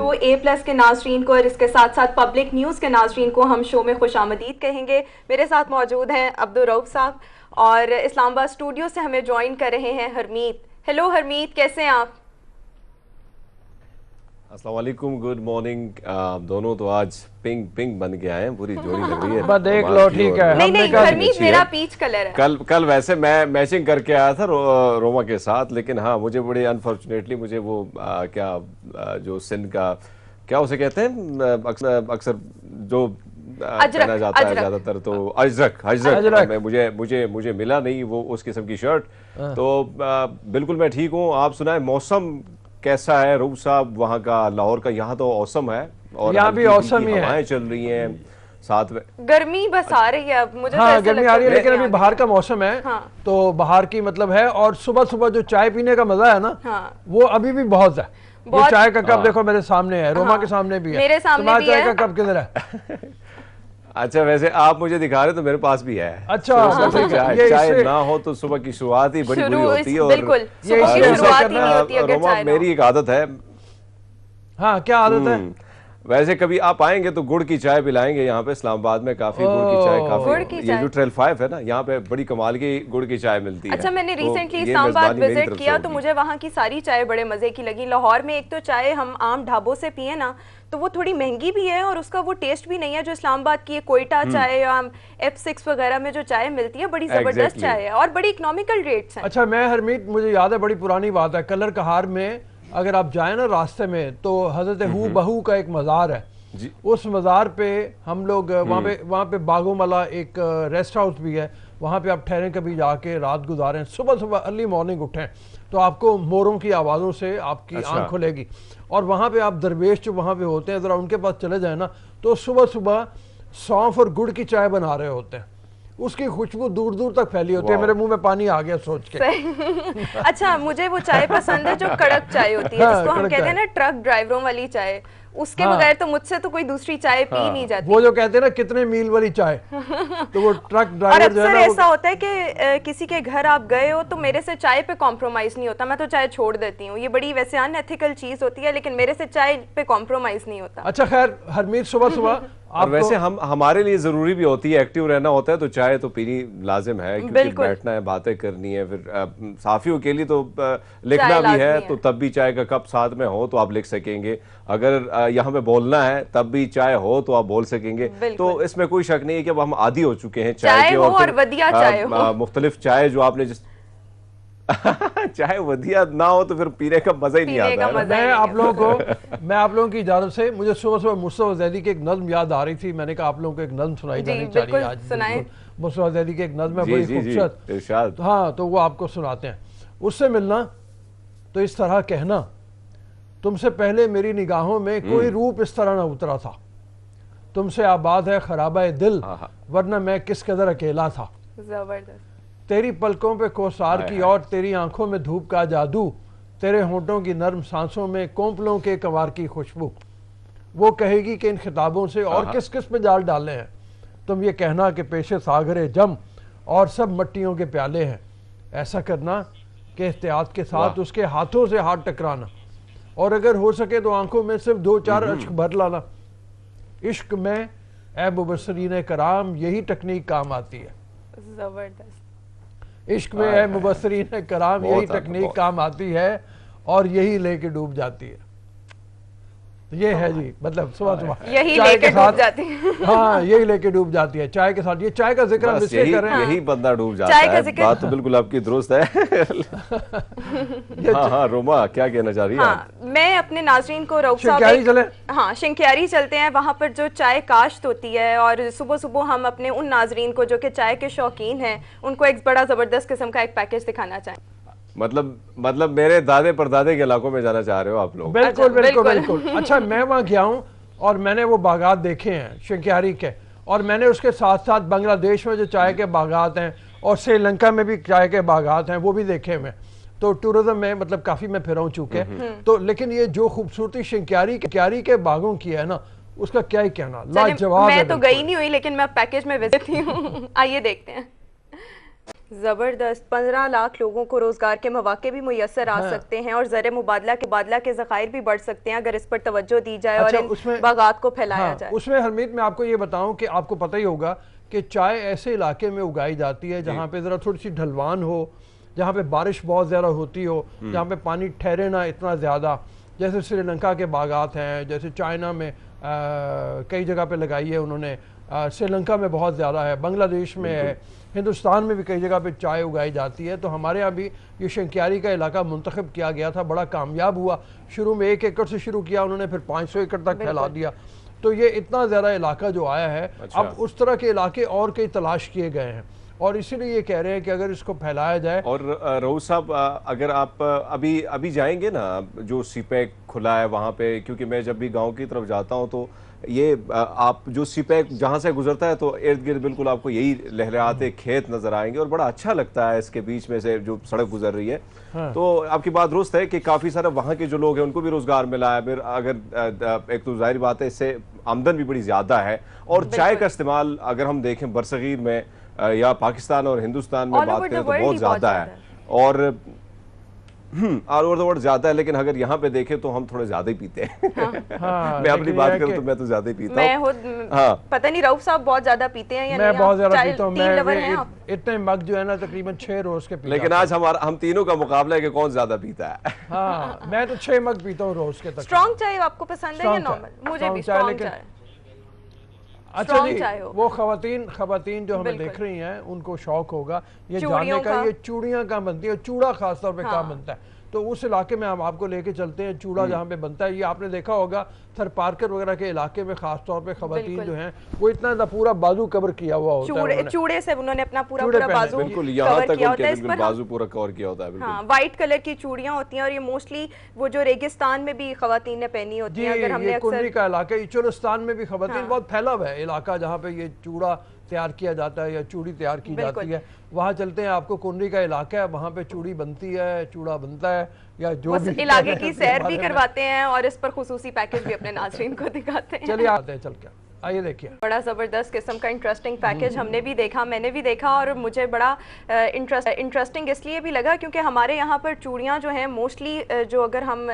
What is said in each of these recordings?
तो A+ के नाजरीन को और इसके साथ साथ पब्लिक न्यूज़ के नाजरीन को हम शो में खुशामदीद कहेंगे। मेरे साथ मौजूद हैं अब्दुल रऊफ साहब और इस्लामाबाद स्टूडियो से हमें ज्वाइन कर रहे हैं हरमीत। हेलो हरमीत, कैसे हैं आप? अस्सलाम वालेकुम, गुड मॉर्निंग। दोनों तो आज पिंक पिंक बन के आए हैं, पूरी जोड़ी लग रही है। बस देख लो, ठीक है। नहीं हरमीत मेरा पीच कलर है। कल वैसे मैं मैचिंग करके आया था रोमा के साथ, लेकिन हाँ मुझे बड़े अनफॉर्चुनेटली मुझे वो जो सिंध का क्या उसे कहते हैं अक्सर जो पहना जाता है ज्यादातर, तो अजरक में मुझे मिला नहीं वो उस किस्म की शर्ट। तो बिल्कुल मैं ठीक हूँ। आप सुनाए मौसम कैसा है रूप साहब वहाँ का? लाहौर का यहाँ तो औसम है और यहाँ भी औसम ही है, हवाएं चल रही हैं, साथ में गर्मी बस आ रही है। अब मुझे हाँ गर्मी आ रही है, लेकिन अभी बाहर का मौसम है। हाँ। तो बाहर की मतलब है, और सुबह सुबह जो चाय पीने का मजा है ना, हाँ। वो अभी भी बहुत है। ये चाय का कप देखो मेरे सामने है, रोमा के सामने भी है, मेरे सामने भी है। चाय का कप किधर है? अच्छा, वैसे आप मुझे दिखा रहे तो मेरे पास भी है। अच्छा, चाय ना हो तो सुबह की शुरुआत ही बड़ी बुरी होती है। बिल्कुल, सुबह की शुरुआत ही नहीं होती अगर चाय ना हो। मेरी एक आदत है। हाँ, क्या आदत है? वैसे कभी आप आएंगे तो गुड़ की चाय पिलाएंगे। यहाँ पे इस्लामाबाद में काफी गुड़ की चाय, काफी ये जो ट्रेल 5 है ना, यहाँ पे बड़ी कमाल की गुड़ की चाय मिलती है। अच्छा, मैंने रिसेंटली इस्लामाबाद विजिट किया तो मुझे वहाँ की सारी चाय बड़े मजे की लगी। लाहौर में एक तो चाय हम आम ढाबों से पिए ना, तो वो थोड़ी महंगी भी है और उसका वो टेस्ट भी नहीं है जो इस्लामाबाद की कोयटा चाय या F6 वगैरह में जो चाय मिलती है, बड़ी जबरदस्त चाय है और बड़ी इकोनॉमिकल रेट्स हैं। अच्छा, मैं हरमीत, मुझे याद है, बड़ी पुरानी बात है, कलर कहार में अगर आप जाए ना रास्ते में तो हजरत हू बहू का एक मज़ार है। उस मज़ार पे हम लोग वहाँ पे बागोमला एक रेस्ट हाउस भी है, वहाँ पे आप ठहरें, कभी जाके रात गुजारें, सुबह सुबह अर्ली मॉर्निंग उठें तो आपको मोरों की आवाज़ों से आपकी आंख खुलेगी। और वहाँ पे आप दरवेश जो वहाँ पे होते हैं, ज़रा उनके पास चले जाए ना, तो सुबह सुबह सौंफ और गुड़ की चाय बना रहे होते हैं, उसकी खुशबू दूर दूर तक फैली होती है। मेरे मुंह में पानी आ गया सोच के। अच्छा, मुझे वो चाय पसंद है जो कड़क चाय होती है, जिसको हम कहते हैं ना ट्रक ड्राइवरों वाली चाय। उसके बगैर तो मुझसे तो कोई दूसरी चाय पी नहीं जाती। वो जो कहते हैं ना कितने मील वाली चाय, तो वो ट्रक ड्राइवर जो है ना, ऐसा होता है कि किसी के घर आप गए हो तो मेरे से चाय पे कॉम्प्रोमाइज नहीं होता, मैं तो चाय छोड़ देती हूँ। ये बड़ी वैसे अनएथिकल चीज होती है, लेकिन मेरे से चाय पे कॉम्प्रोमाइज नहीं होता। अच्छा, खैर हरमीत, सुबह सुबह और वैसे हमारे लिए जरूरी भी होती है, एक्टिव रहना होता है तो चाय तो पीनी लाजिम है, क्योंकि बैठना है, बातें करनी है। फिर साफियों के लिए तो लिखना भी है, तो तब भी चाय का कप साथ में हो तो आप लिख सकेंगे। अगर यहाँ पे बोलना है तब भी चाय हो तो आप बोल सकेंगे। तो इसमें कोई शक नहीं है कि अब हम आदी हो चुके हैं चाय के, और वधिया चाय हो, मुख्तलिफ चाय जो आपने जिस चाहे वधिया ना हो तो फिर पीने का मजा ही नहीं आता है। मैं आप लोगों की इजाजत से, मुझे सुबह सुबह मुस्तफा ज़ैदी की एक नज्म याद आ रही थी, मैंने कहा आप लोगों को एक नज्म सुनाई जानी चाहिए आज। मुस्तफा ज़ैदी की एक नज्म है, बड़ी खूबसूरत। हाँ, तो वो आपको सुनाते हैं। उससे मिलना तो इस तरह कहना, तुमसे पहले मेरी निगाहों में कोई रूप इस तरह ना उतरा था, तुमसे आबाद है खराबा दिल, वरना मैं किस कदर अकेला था। जबरदस्त। तेरी पलकों पे कोसार की और तेरी आंखों में धूप का जादू, तेरे होंठों की नर्म सांसों में कोंपलों के कंवार की खुशबू। वो कहेगी कि इन खिताबों से और किस किस पे जाल डाले हैं, तुम ये कहना कि पेशे सागरे जम और सब मट्टियों के प्याले हैं। ऐसा करना कि एहतियात के साथ उसके हाथों से हाथ टकराना, और अगर हो सके तो आंखों में सिर्फ 2-4 अश्क भर लाना। इश्क में ऐ मुबस्सरीन कराम यही तकनीक काम आती है। जबरदस्त। इश्क में ऐ मुबस्सरीन कराम यही तकनीक काम आती है और यही लेके डूब जाती है। ये है जी, मतलब सुबह सुबह यही लेके डूब जाती है। हाँ, यही लेके डूब जाती है चाय के साथ। ये चाय का जिक्र हम इसलिए कर रहे हैं, यही बंदा डूब जाता है। बात तो बिल्कुल आपकी दुरुस्त है। हाँ, रोमा क्या कहना चाह रही है? मैं अपने नाजरीन को रऊफ साहब शिंक्यारी चलते हैं, वहाँ पर जो चाय काश्त होती है, और सुबह सुबह हम अपने उन नाजरीन को जो कि चाय के शौकीन हैं उनको एक बड़ा जबरदस्त किस्म का एक पैकेज दिखाना चाहें। मतलब मेरे दादे परदादे के इलाकों में जाना चाह रहे हो आप लोग? बिल्कुल बिल्कुल बिल्कुल। अच्छा, मैं वहाँ गया हूँ और मैंने वो बागात देखे हैं शिंक्यारी के, और मैंने उसके साथ साथ बांग्लादेश में जो चाय के बागात हैं और श्रीलंका में भी चाय के बागात हैं वो भी देखे हुए। तो टूरिज्म में मतलब काफ़ी मैं फिर चुके हैं तो, लेकिन ये जो खूबसूरती शिंक्यारी के बागों की है ना, उसका क्या ही कहना, लाजवाब है। मैं तो गई नहीं हुई, लेकिन मैं पैकेज में विजिट ही हूँ। आइए देखते हैं। जबरदस्त। 15 लाख लोगों को रोजगार के मौके भी मुयसर आ सकते हैं और ज़र मुबादला के ज़खायर भी बढ़ सकते हैं अगर इस पर तवज्जो दी जाए और इन बागात को फैलाया जाए। उसमें हरमीत मैं आपको ये बताऊं कि आपको पता ही होगा कि चाय ऐसे इलाके में उगाई जाती है जहाँ पे ज़रा थोड़ी सी ढलवान हो, जहाँ पे बारिश बहुत ज़्यादा होती हो, जहाँ पे पानी ठहरे ना इतना ज़्यादा। जैसे श्रीलंका के बागात हैं, जैसे चाइना में कई जगह पे लगाई है उन्होंने, श्रीलंका में बहुत ज़्यादा है, बांग्लादेश में है, हिंदुस्तान में भी कई जगह पे चाय उगाई जाती है। तो हमारे यहाँ भी ये शंक्यारी का इलाका मुंतखब किया गया था, बड़ा कामयाब हुआ। शुरू में 1 एकड़ से शुरू किया उन्होंने, फिर 500 एकड़ तक फैला दिया। तो ये इतना ज़्यादा इलाका जो आया है, अब उस तरह के इलाके और कई तलाश किए गए हैं और इसीलिए ये कह रहे हैं कि अगर इसको फैलाया जाए। और रऊफ साहब, अगर आप अभी जाएंगे ना, जो सीपैक खुला है वहाँ पे, क्योंकि मैं जब भी गांव की तरफ जाता हूँ तो ये आप जो सीपैक जहाँ से गुजरता है तो इर्द गिर्द बिल्कुल आपको यही लहराते खेत नजर आएंगे और बड़ा अच्छा लगता है इसके बीच में से जो सड़क गुजर रही है। हाँ। तो आपकी बात दुरुस्त है कि काफ़ी सारे वहाँ के जो लोग हैं उनको भी रोजगार मिला है। फिर अगर एक तो जाहिर बात है इससे आमदन भी बड़ी ज़्यादा है। और चाय का इस्तेमाल अगर हम देखें बरसगीर में या पाकिस्तान और हिंदुस्तान में बात करें तो बहुत ज़्यादा है और ऑल ओवर द वर्ल्ड ज्यादा है, लेकिन अगर यहाँ पे देखें तो हम थोड़े ज्यादा ही पीते हैं। हाँ, मैं अपनी बात करूँ तो मैं तो ज्यादा ही पीता हूँ। हाँ, पता नहीं रऊफ साहब बहुत ज्यादा पीते हैं या मैं बहुत ज्यादा पीता हूँ। मैं इतने मग जो है ना तकरीबन 6 रोज के पीता। लेकिन आज हम तीनों का मुकाबला है कि कौन ज्यादा पीता है। हाँ, मैं तो 6 मग पीता हूँ रोज के। स्ट्रॉन्ग चाय आपको पसंद है या नॉर्मल? मुझे भी स्ट्रॉन्ग चाय। अच्छा जी, वो खवातीन जो हमें देख रही हैं उनको शौक होगा ये जानने का ये चूड़ियाँ कहाँ बनती है, चूड़ा खासतौर पे कहाँ बनता है। तो उस इलाके में हम आपको लेके चलते हैं, चूड़ा जहाँ पे बनता है। ये आपने देखा होगा थर पार्कर वगैरह के इलाके में खास तौर पे खवातीन जो हैं वो इतना पूरा बाजू कवर किया हुआ होता है। चूड़े से उन्होंने अपना पूरा बाजू बिल्कुल यहाँ तक उनके बाजू पूरा कवर किया होता है। हाँ, व्हाइट कलर की चूड़ियाँ होती हैं और ये मोस्टली वो जो रेगिस्तान में भी खवातीन ने पहनी होती है। अगर हमने कुन्नी का इलाका, चुलिस्तान में भी खवातीन बहुत फैला हुआ है इलाका जहाँ पे ये चूड़ा तैयार किया जाता है या चूड़ी तैयार की जाती है। वहाँ चलते हैं, आपको कुंडी का इलाका है, वहाँ पे चूड़ी बनती है, चूड़ा बनता है या जो भी इलाके की सैर भी करवाते हैं और इस पर खुसूसी पैकेज भी अपने नाज़रीन को दिखाते हैं। चलिए आते हैं, चल के आइए देखिए। बड़ा ज़बरदस्त किस्म का इंटरेस्टिंग पैकेज हमने भी देखा, मैंने भी देखा और मुझे बड़ा इंटरेस्टिंग इसलिए भी लगा क्योंकि हमारे यहाँ पर चूड़ियाँ जो हैं मोस्टली जो अगर हम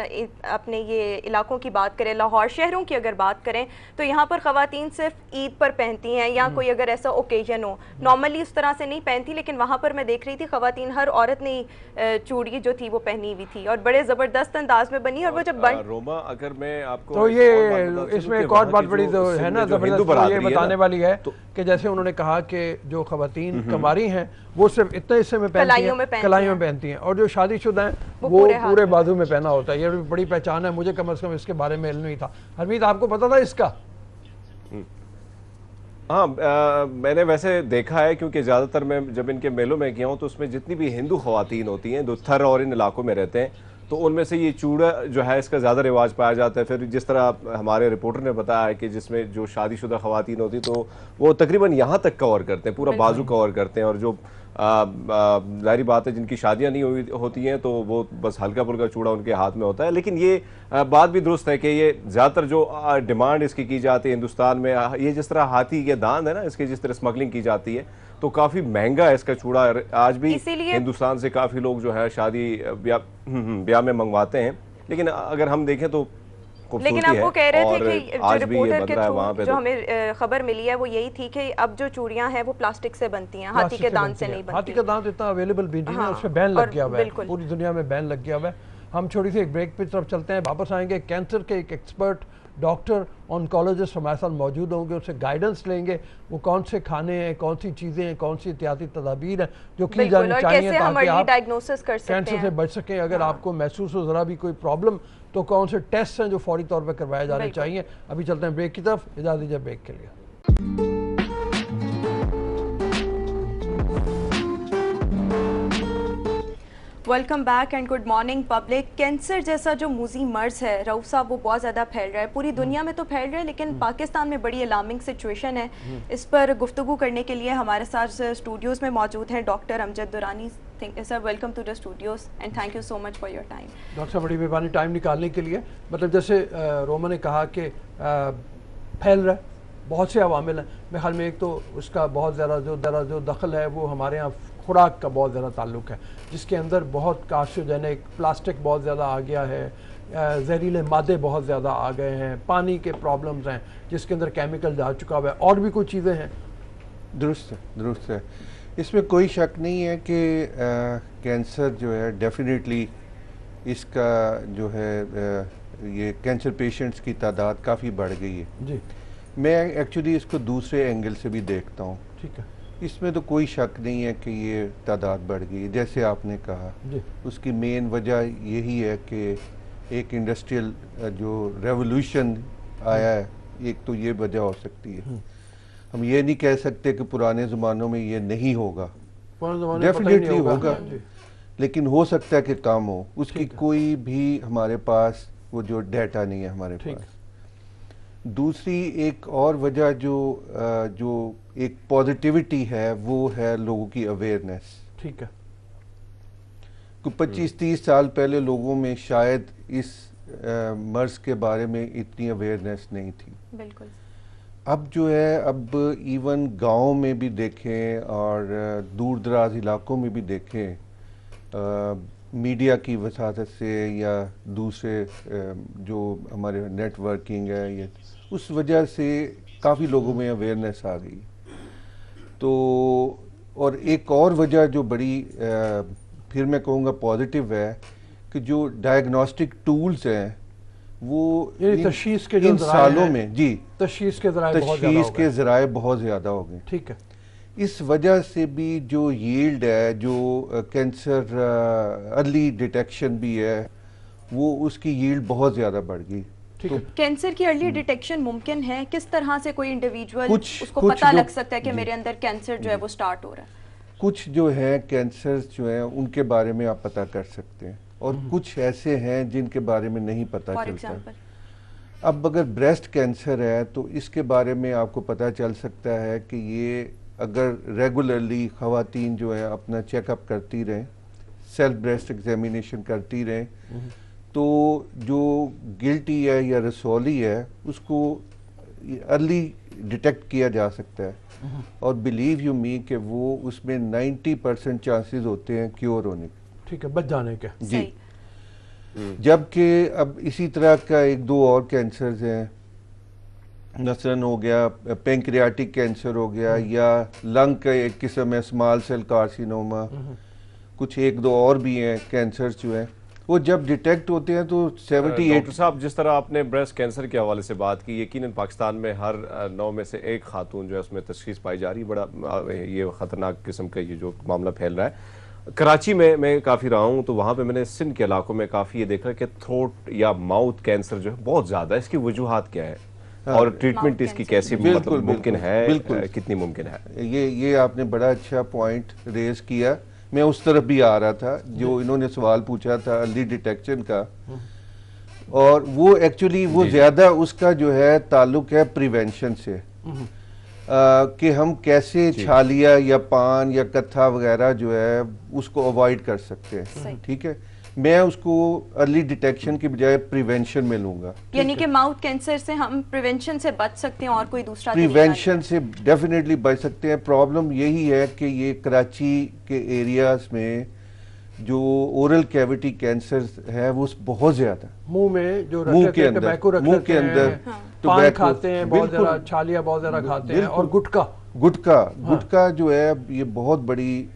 अपने ये इलाकों की बात करें, लाहौर शहरों की अगर बात करें तो यहाँ पर ख़वातीन सिर्फ ईद पर पहनती हैं या कोई अगर ऐसा ओकेजन हो, नॉर्मली उस तरह से नहीं पहनती। लेकिन वहाँ पर मैं देख रही थी ख़वातीन हर औरत ने चूड़ी जो थी वो पहनी हुई थी और बड़े ज़बरदस्त अंदाज में बनी। और वो जब रोमा, अगर मैं आपको तो ये इसमें एक और बात बड़ी तो है ना ये बताने वाली है कि जैसे उन्होंने कहा कि जो खवातीन कमारी हैं वो सिर्फ इतने हिस्से में पहनती हैं, कलाइयों में पहनती हैं, और जो शादीशुदा हैं वो पूरे बाजू में पहना होता है। ये बड़ी पहचान है, मुझे कम से कम इसके बारे में इल्म नहीं था। हरमीत, आपको पता था इसका? हाँ, मैंने वैसे देखा है क्योंकि ज़्यादातर मैं जब इनके मेलों में गया हूँ तो उसमें जितनी भी हिंदू खवातीन होती हैं जो थर और इन इलाकों में रहते हैं तो उनमें से ये चूड़ा जो है इसका ज़्यादा रिवाज पाया जाता है। फिर जिस तरह हमारे रिपोर्टर ने बताया है कि जिसमें जो शादीशुदा खवातीन होती तो वो तकरीबन यहाँ तक कवर करते हैं, पूरा बाजू कवर करते हैं, और जो जाहिर बात है जिनकी शादियाँ नहीं होती हैं तो वो बस हल्का फुल्का चूड़ा उनके हाथ में होता है। लेकिन ये बात भी दुरुस्त है कि ये ज़्यादातर जो डिमांड इसकी की जाती है हिंदुस्तान में, ये जिस तरह हाथी के दांत है ना, इसकी जिस तरह स्मगलिंग की जाती है तो काफ़ी महंगा है इसका चूड़ा। आज भी हिंदुस्तान से काफ़ी लोग जो है शादी ब्याह में मंगवाते हैं। लेकिन अगर हम देखें तो लेकिन आप वो कह रहे थे कि जो रिपोर्टर के थ्रू जो हमें खबर मिली है वो यही थी कि अब जो चूड़ियां हैं वो प्लास्टिक से बनती हैं, हाथी के दांत से नहीं बनती। हाथी का दांत इतना अवेलेबल भी नहीं है, उस पर बैन लग गया हुआ है, पूरी दुनिया में बैन लग गया हुआ है। हम छोटी सी एक ब्रेक पे तरफ चलते हैं, वापस आएंगे। कैंसर के एक एक्सपर्ट डॉक्टर ऑन्कोलॉजिस्ट हमारे साथ मौजूद होंगे, उससे गाइडेंस लेंगे वो कौन से खाने हैं, कौन सी चीज़ें हैं, कौन सी एहतियाती तदाबीर हैं जो की जानी चाहिए ताकि आप कैंसर से बच सकें। अगर आपको महसूस हो ज़रा भी कोई प्रॉब्लम तो कौन से टेस्ट हैं जो फौरी तौर पर करवाए जाने चाहिए। अभी चलते हैं ब्रेक की तरफ, इजाज़त दीजिए ब्रेक के लिए। Welcome back and good morning public. Cancer जैसा जो मूजी मर्ज है रऊफ साहब वो बहुत ज़्यादा फैल रहा है, पूरी दुनिया में तो फैल रहा है लेकिन पाकिस्तान में बड़ी अलार्मिंग सिचुएशन है। इस पर गुफ्तगू करने के लिए हमारे साथ स्टूडियोज़ में मौजूद हैं doctor Amjad Durrani. Sir welcome to the studios and thank you so much for your time. Doctor साहब बड़ी मेहरबानी टाइम निकालने के लिए। मतलब जैसे रोमा ने कहा कि फैल रहा है, बहुत से अवामिल हैं। मेरे ख्याल में एक तो उसका बहुत ज़्यादा जो दखल है वो हमारे यहाँ खुराक का बहुत ज़्यादा ताल्लुक है, जिसके अंदर बहुत कार्सिनोजेनिक प्लास्टिक बहुत ज़्यादा आ गया है, जहरीले मादे बहुत ज़्यादा आ गए हैं, पानी के प्रॉब्लम्स हैं जिसके अंदर केमिकल जा चुका हुआ है, और भी कुछ चीज़ें हैं। दुरुस्त है, दुरुस्त है। इसमें कोई शक नहीं है कि कैंसर जो है डेफिनेटली इसका जो है ये कैंसर पेशेंट्स की तादाद काफ़ी बढ़ गई है जी। मैं एक्चुअली इसको दूसरे एंगल से भी देखता हूँ। ठीक है। इसमें तो कोई शक नहीं है कि ये तादाद बढ़ गई है, जैसे आपने कहा जी। उसकी मेन वजह यही है कि एक इंडस्ट्रियल जो रेवोल्यूशन आया है, एक तो ये वजह हो सकती है। हम ये नहीं कह सकते कि पुराने ज़मानों में ये नहीं होगा, डेफिनेटली होगा, लेकिन हो सकता है कि कम हो, उसकी कोई भी हमारे पास वो जो डेटा नहीं है हमारे पास। दूसरी एक और वजह जो एक पॉजिटिविटी है वो है लोगों की अवेयरनेस। ठीक है। 25-30 साल पहले लोगों में शायद इस मर्ज के बारे में इतनी अवेयरनेस नहीं थी। बिल्कुल। अब जो है, अब इवन गाँव में भी देखें और दूर दराज इलाकों में भी देखें, मीडिया की वसाहत से या दूसरे जो हमारे नेटवर्किंग है, ये उस वजह से काफ़ी लोगों में अवेयरनेस आ गई। तो और एक और वजह जो बड़ी फिर मैं कहूँगा पॉजिटिव है कि जो डायग्नोस्टिक टूल्स हैं वो तशखीस के इन सालों में जी तशखीस के ज़राए बहुत ज़्यादा हो गए। ठीक है। इस वजह से भी जो यील्ड है, जो कैंसर अर्ली डिटेक्शन भी है, वो उसकी यील्ड बहुत ज़्यादा बढ़ गई। तो कैंसर की अर्ली डिटेक्शन मुमकिन है? किस तरह से कोई इंडिविजुअल उसको पता लग सकता है कि मेरे अंदर कैंसर जो है वो स्टार्ट हो रहा है? कुछ जो है कैंसर जो है उनके बारे में आप पता कर सकते हैं, और कुछ ऐसे हैं जिनके बारे में नहीं पता चलता। अब अगर ब्रेस्ट कैंसर है तो इसके बारे में आपको पता चल सकता है कि ये अगर रेगुलरली ख़वातीन जो है अपना चेकअप करती रहें, सेल्फ ब्रेस्ट एग्जामिनेशन करती रहें, तो जो गिल्टी है या रसौली है उसको अर्ली डिटेक्ट किया जा सकता है, और बिलीव यू मी कि वो उसमें 90% चांसेस होते हैं क्योर होने के। ठीक है, बच जाने के। जी। जबकि अब इसी तरह का एक दो और कैंसर्स हैं, मसलन हो गया पेंक्रियाटिक कैंसर हो गया, या लंग का एक किस्म है स्मॉल सेल कार्सिनोमा, कुछ एक दो और भी हैं कैंसर जो हैं, वो जब डिटेक्ट होते हैं तो 78। डॉक्टर साहब, जिस तरह आपने ब्रेस्ट कैंसर के हवाले से बात की, यकीनन पाकिस्तान में हर 9 में से एक खातून जो है उसमें तशखीस पाई जा रही है। बड़ा ये ख़तरनाक किस्म का ये जो मामला फैल रहा है। कराची में मैं काफ़ी रहा हूँ, तो वहाँ पे मैंने सिंध के इलाकों में काफ़ी ये देखा कि थ्रोट या माउथ कैंसर जो है बहुत ज़्यादा है। इसकी वजूहात क्या है और ट्रीटमेंट इसकी कैसी मतलब मुमकिन है, कितनी मुमकिन है? ये आपने बड़ा अच्छा पॉइंट रेज किया। मैं उस तरफ भी आ रहा था जो इन्होंने सवाल पूछा था अर्ली डिटेक्शन का, और वो एक्चुअली वो ज़्यादा उसका जो है ताल्लुक है प्रिवेंशन से, कि हम कैसे छालिया या पान या कत्था वगैरह जो है उसको अवॉइड कर सकते हैं। ठीक है, मैं उसको अर्ली डिटेक्शन की बजाय प्रिवेंशन में लूंगा। यानी कि माउथ कैंसर से हम प्रिवेंशन से बच सकते हैं और कोई दूसरा प्रिवेंशन से डेफिनेटली बच सकते हैं। प्रॉब्लम यही है कि ये कराची के एरियाज में जो ओरल कैविटी कैंसर है वो बहुत ज्यादा, मुंह में जो मुंह के अंदर पान खाते हैं, बहुत ज्यादा छालिया बहुत ज्यादा खाते हैं, और गुटखा जो है ये बहुत बड़ी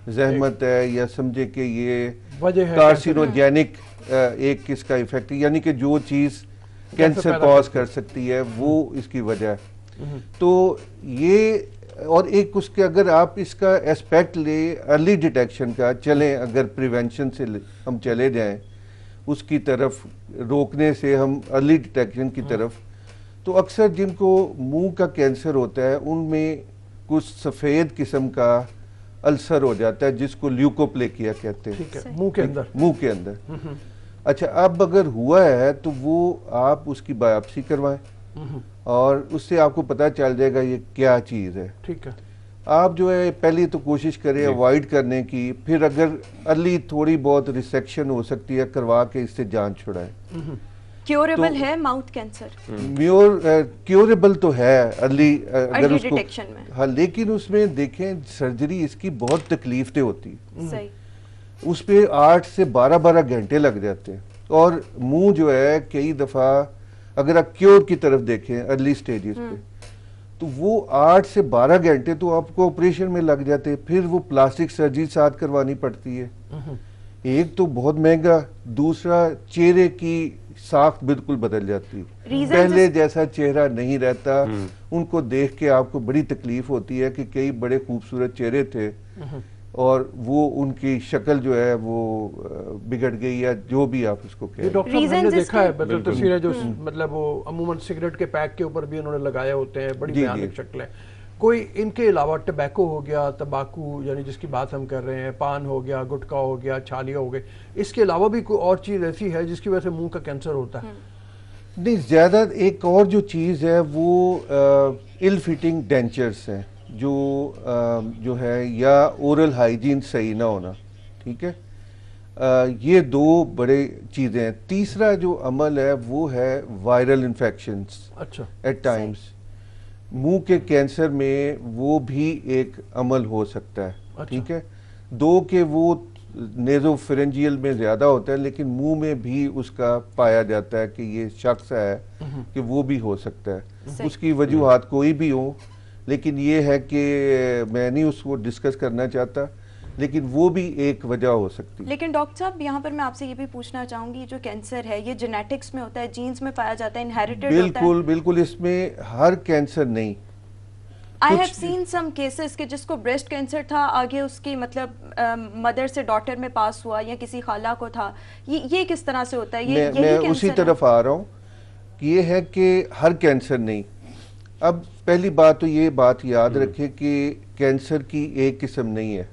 जहमत है, या समझे कि ये कार्सिनोजेनिक एक किसका इफेक्ट, यानी कि जो चीज़ कैंसर कॉज कर सकती है वो इसकी वजह है। तो ये और एक उसके अगर आप इसका एस्पेक्ट ले अर्ली डिटेक्शन का, चलें अगर प्रिवेंशन से हम चले जाएं उसकी तरफ, रोकने से हम अर्ली डिटेक्शन की तरफ, तो अक्सर जिनको मुंह का कैंसर होता है उनमें कुछ सफ़ेद किस्म का अल्सर हो जाता है जिसको ल्यूकोप्लेकिया कहते हैं। ठीक है, मुंह के अंदर। अच्छा, अब अगर हुआ है तो वो आप उसकी बायोप्सी करवाएं और उससे आपको पता चल जाएगा ये क्या चीज़ है। ठीक है, आप जो है पहले तो कोशिश करें अवॉइड करने की, फिर अगर अर्ली थोड़ी बहुत रिसेक्शन हो सकती है करवा के इससे जान छुड़ाएं। क्योरेबल है माउथ कैंसर? क्योरेबल तो है अर्ली अगर उसको डिटेक्शन में। हाँ, लेकिन उसमें देखें सर्जरी इसकी बहुत तकलीफ होती है। सही। उस पे 8 से 12 घंटे लग जाते हैं। और मुंह जो है कई दफा अगर आप क्योर की तरफ देखें अर्ली स्टेजेस पे, तो वो 8 से 12 घंटे तो आपको ऑपरेशन में लग जाते हैं। फिर वो प्लास्टिक सर्जरी साथ करवानी पड़ती है। एक तो बहुत महंगा, दूसरा चेहरे की साख बिल्कुल बदल जाती है, पहले जैसा चेहरा नहीं रहता। उनको देख के आपको बड़ी तकलीफ होती है कि कई बड़े खूबसूरत चेहरे थे और वो उनकी शक्ल जो है वो बिगड़ गई, या जो भी आप उसको कहें। डॉक्टर साहब हमने देखा है मतलब तस्वीरें जो मतलब वो अमूमन सिगरेट के पैक के ऊपर भी उन्होंने लगाए होते हैं, बड़ी भयानक शक्लें। कोई इनके अलावा टबैको हो गया, तंबाकू यानी जिसकी बात हम कर रहे हैं, पान हो गया, गुटखा हो गया, छालिया हो गई, इसके अलावा भी कोई और चीज़ ऐसी है जिसकी वजह से मुंह का कैंसर होता है? नहीं, ज़्यादा एक और जो चीज़ है वो इल फिटिंग डेंचर्स हैं जो है, या ओरल हाइजीन सही ना होना। ठीक है, ये दो बड़े चीज़ें हैं। तीसरा जो अमल है वो है वायरल इन्फेक्शंस। अच्छा। एट टाइम्स मुंह के कैंसर में वो भी एक अमल हो सकता है। अच्छा। ठीक है, दो के वो नेजोफेरेंजियल में ज़्यादा होता है, लेकिन मुंह में भी उसका पाया जाता है कि ये शख्स है कि वो भी हो सकता है। उसकी वजूहात कोई भी हो, लेकिन ये है कि मैं नहीं उसको डिस्कस करना चाहता, लेकिन वो भी एक वजह हो सकती है। लेकिन डॉक्टर साहब यहाँ पर मैं आपसे ये भी पूछना चाहूंगी, जो कैंसर है ये जेनेटिक्स में होता है, जीन्स में पाया जाता है, इनहेरिटेड होता है? बिल्कुल, इसमें हर कैंसर नहीं। I have seen some cases के जिसको ब्रेस्ट कैंसर था, आगे उसकी मतलब मदर से डॉटर में पास हुआ, या किसी खाला को था। ये किस तरह से होता है? मैं उसी तरफ आ रहा हूँ कि ये है कि हर कैंसर नहीं। अब पहली बात तो ये बात याद रखें कि कैंसर की एक किस्म नहीं है।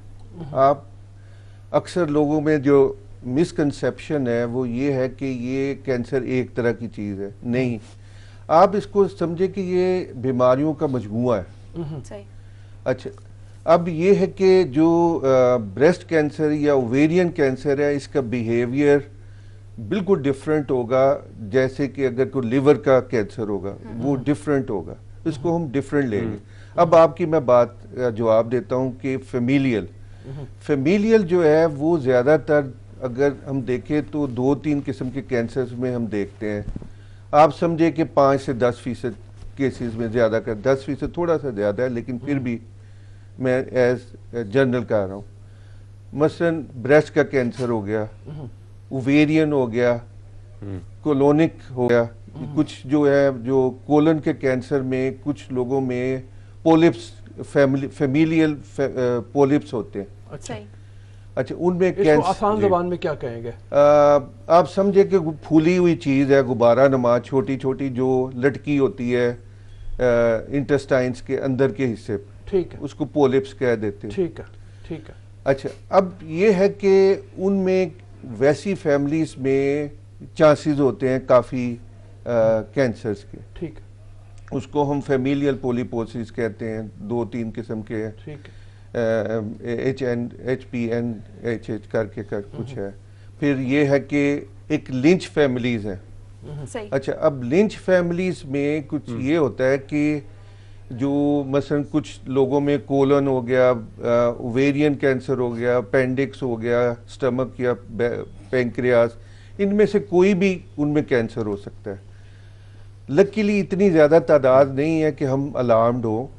आप अक्सर लोगों में जो मिसकंसेप्शन है वो ये है कि ये कैंसर एक तरह की चीज़ है। नहीं, आप इसको समझे कि ये बीमारियों का मजमूआ है। सही। अच्छा, अब ये है कि जो ब्रेस्ट कैंसर या ओवेरियन कैंसर है, इसका बिहेवियर बिल्कुल डिफरेंट होगा। जैसे कि अगर कोई लिवर का कैंसर होगा वो डिफरेंट होगा, इसको हम डिफरेंट लेंगे। अब आपकी मैं बात जवाब देता हूँ कि फेमिलियल जो है वो ज़्यादातर अगर हम देखें तो 2-3 किस्म के कैंसर्स में हम देखते हैं। आप समझे कि 5 से 10% केसेस में ज़्यादा कर, 10% थोड़ा सा ज़्यादा है, लेकिन फिर भी मैं एज जनरल कह रहा हूँ। मसलन ब्रेस्ट का कैंसर हो गया, ओवेरियन हो गया, कोलोनिक हो गया, कुछ जो है जो कोलन के कैंसर में कुछ लोगों में पोलिप्स, फेमिलियल पोलिप्स होते हैं। अच्छा, उनमें कैंसर आसान ज़बान में क्या कहेंगे? आप समझे कि फूली हुई चीज़ है, गुब्बारा नमा, छोटी छोटी जो लटकी होती है इंटेस्टाइन्स के अंदर के हिस्से पर। ठीक है, उसको पोलिप्स कह देते हैं। ठीक है, ठीक है। अच्छा, अब ये है कि उनमें वैसी फैमिलीज में चांसेस होते हैं काफ़ी कैंसर्स के। ठीक है, उसको हम फेमिलियल पोलिपोसिस कहते हैं, 2-3 किस्म के हैं। ठीक है। HPNHH करके कुछ है। फिर ये है कि एक लिंच फैमिलीज है। अच्छा, अब लिंच फैमिलीज में कुछ ये होता है कि जो मसलन कुछ लोगों में कोलन हो गया, ओवेरियन कैंसर हो गया, अपेंडिक्स हो गया, स्टमक या पैंक्रियास, इनमें से कोई भी उनमें कैंसर हो सकता है। लकीली इतनी ज़्यादा तादाद नहीं है कि हम अलार्म्ड हो,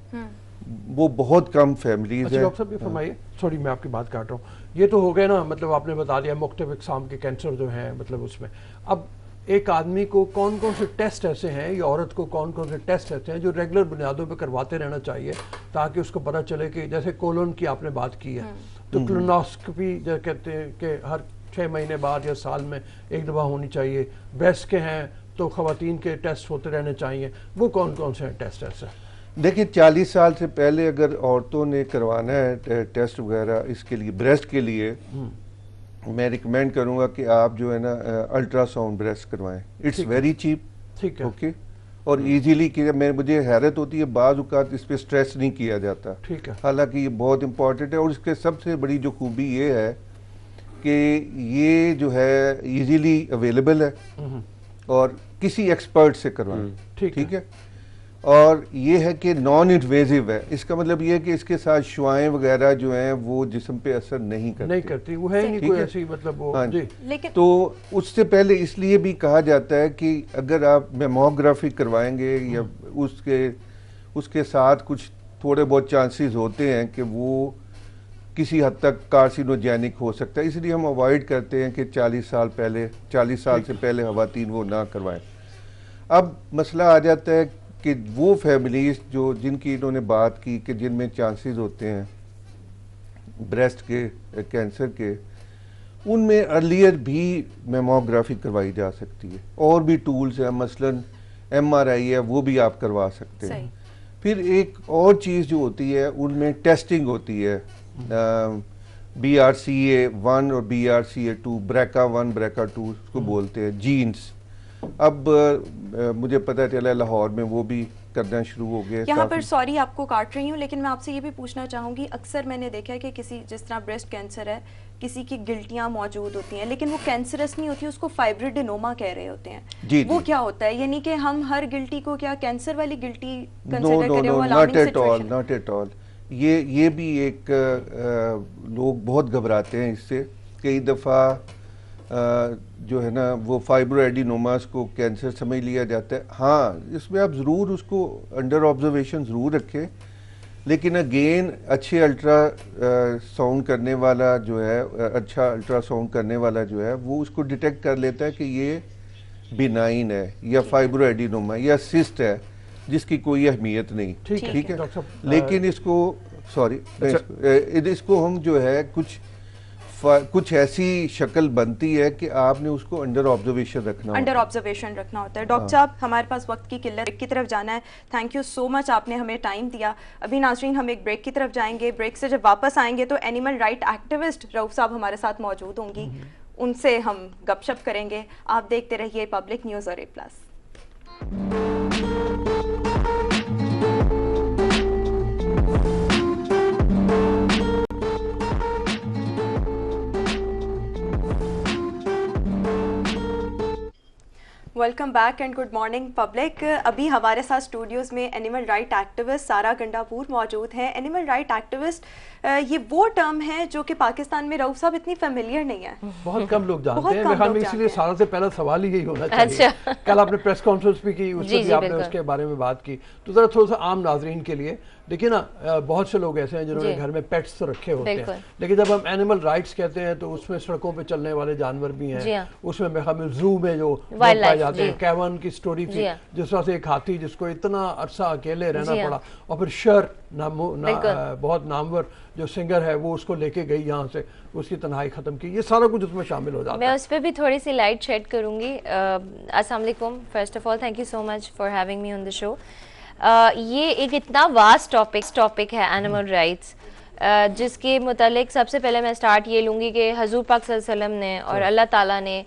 वो बहुत कम फैमिलीज है। डॉक्टर साहब ये फरमाइए, सॉरी मैं आपकी बात काट रहा हूँ, ये तो हो गए ना, मतलब आपने बता दिया मुख्तलिफ इक़साम के कैंसर जो हैं, मतलब उसमें अब एक आदमी को कौन कौन से टेस्ट ऐसे हैं, या औरत को कौन कौन से टेस्ट ऐसे हैं जो रेगुलर बुनियादों पे करवाते रहना चाहिए, ताकि उसको पता चले कि जैसे कोलन की आपने बात की है, तो क्लोनोस्कोपी जो कहते हैं कि हर 6 महीने बाद या साल में एक दफ़ा होनी चाहिए। ब्रेस्ट के हैं तो ख़वातीन के टेस्ट होते रहने चाहिए। वो कौन कौन से टेस्ट ऐसे? देखिए, 40 साल से पहले अगर औरतों ने करवाना है टेस्ट वगैरह इसके लिए, ब्रेस्ट के लिए, मैं रिकमेंड करूंगा कि आप जो है ना अल्ट्रासाउंड ब्रेस्ट करवाएं। It's very cheap. ठीक है, ओके, और इजीली किया। मुझे हैरत होती है बाज़ औक़ात इस पर स्ट्रेस नहीं किया जाता। ठीक है, हालांकि ये बहुत इंपॉर्टेंट है। और इसके सबसे बड़ी जो खूबी ये है कि ये जो है इजीली अवेलेबल है और किसी एक्सपर्ट से करवाएं। ठीक है। और ये है कि नॉन इन्वेजिव है, इसका मतलब ये है कि इसके साथ शुआएं वगैरह जो हैं वो जिस्म पे असर नहीं करती, वो है नहीं कोई ऐसी मतलब वो। हाँ जी। लेकिन तो उससे पहले इसलिए भी कहा जाता है कि अगर आप मेमोग्राफी करवाएंगे या उसके साथ कुछ थोड़े बहुत चांसेस होते हैं कि वो किसी हद तक कार्सिनोजेनिक हो सकता है, इसलिए हम अवॉइड करते हैं कि 40 साल से पहले खवातीन वो ना करवाएं। अब मसला आ जाता है कि वो फैमिलीज जो जिनकी इन्होंने बात की कि जिनमें चांसेस होते हैं ब्रेस्ट के कैंसर के, उनमें अर्लियर भी मेमोग्राफी करवाई जा सकती है। और भी टूल्स हैं, मसलन MRI है, वो भी आप करवा सकते हैं। फिर एक और चीज़ जो होती है उनमें टेस्टिंग होती है, BRCA1 और BRCA2, BRCA1 BRCA2 उसको बोलते हैं, जीन्स। अब मुझे पता चला लाहौर में वो भी करना शुरू हो गया। यहाँ पर सॉरी आपको काट रही हूँ, लेकिन मैं आपसे ये भी पूछना चाहूँगी, अक्सर मैंने देखा है कि किसी जिस तरह ब्रेस्ट कैंसर है, किसी की गिल्टियाँ मौजूद होती हैं लेकिन वो कैंसरस नहीं होती, उसको फाइब्रिडेनोमा कह रहे होते हैं। जी, वो जी। क्या होता है? यानी कि हम हर गिल्टी को क्या कैंसर वाली गिल्टी कंसीडर करें? Not at all. ये भी एक लोग बहुत घबराते हैं इससे। कई दफ़ा जो है ना वो फाइब्रोएडिनोमास को कैंसर समझ लिया जाता है। हाँ, इसमें आप ज़रूर उसको अंडर ऑब्जर्वेशन ज़रूर रखें, लेकिन अगेन अच्छे अल्ट्रासाउंड करने वाला जो है, अच्छा अल्ट्रासाउंड करने वाला जो है वो उसको डिटेक्ट कर लेता है कि ये बिनाइन है या फाइब्रोएडिनोमा या सिस्ट है जिसकी कोई अहमियत नहीं। ठीक है। लेकिन इसको इसको हम जो है कुछ ऐसी शक्ल बनती है कि आपने उसको अंडर ऑब्जर्वेशन रखना होता है। डॉक्टर साहब, हमारे पास वक्त की किल्लत, की तरफ जाना है। थैंक यू सो मच, आपने हमें टाइम दिया। अभी नाज़रीन हम एक ब्रेक की तरफ जाएंगे। ब्रेक से जब वापस आएंगे तो एनिमल राइट एक्टिविस्ट रऊफ साहब हमारे साथ मौजूद होंगी, उनसे हम गपशप करेंगे। आप देखते रहिए पब्लिक न्यूज़ और A+। Welcome back and good morning public. अभी हमारे साथ स्टूडियोज़ में एनिमल राइट एक्टिविस्ट सारा गंडापुर मौजूद हैं। एनिमल राइट एक्टिविस्ट ये वो टर्म है जो कि पाकिस्तान में रऊफ साहब इतनी फेमिलियर नहीं है, बहुत कम लोग जानते हैं। मेरे में इसलिए सारा से पहला सवाल ही यही होना चाहिए। अच्छा। कल आपने प्रेस कॉन्फ्रेंस भी की, उसमें भी आपने उसके बारे में बात की, तो जरा थोड़ा सा आम नाजरीन के लिए देखिए ना, बहुत से लोग ऐसे हैं जिन्होंने घर में पेट्स तो रखे होते हैं, लेकिन जब हम एनिमल राइट्स कहते हैं तो उसमें सड़कों पे चलने वाले जानवर भी हैं। उसमें मेरे ख्याल में जू में जो पाए जाते हैं, कैवन की स्टोरी थी जिस तरह से एक हाथी जिसको इतना अरसा अकेले रहना पड़ा, और फिर शर बहुत नामवर जो सिंगर है वो उसको लेके गई यहाँ से, उसकी तन्हाई खत्म की। ये सारा कुछ उसमें शामिल हो जाता है। मैं उस पर भी थोड़ी सी लाइट शेड करूंगी। अस्सलाम वालेकुम, first of all thank you so much for having me on the show. ये एक इतना वास्ट टॉपिक है एनिमल राइट्स, जिसके मुतालिक सबसे पहले मैं स्टार्ट ये लूँगी कि हजूर पाक सल्लल्लाहु अलैहि वसल्लम ने और अल्लाह ताला ने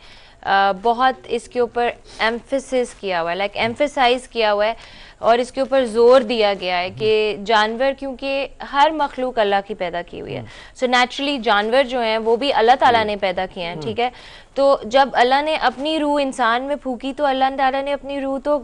बहुत इसके ऊपर एम्फेसिस किया हुआ है, लाइक एम्फेसाइज किया हुआ है, और इसके ऊपर जोर दिया गया है कि जानवर, क्योंकि हर मखलूक अल्लाह की पैदा की हुई है, सो नेचुरली जानवर जो हैं वो भी अल्लाह ताला ने पैदा किए हैं। ठीक है, तो जब अल्लाह ने अपनी रूह इंसान में फूकी तो अल्लाह ताला ने अपनी रूह तो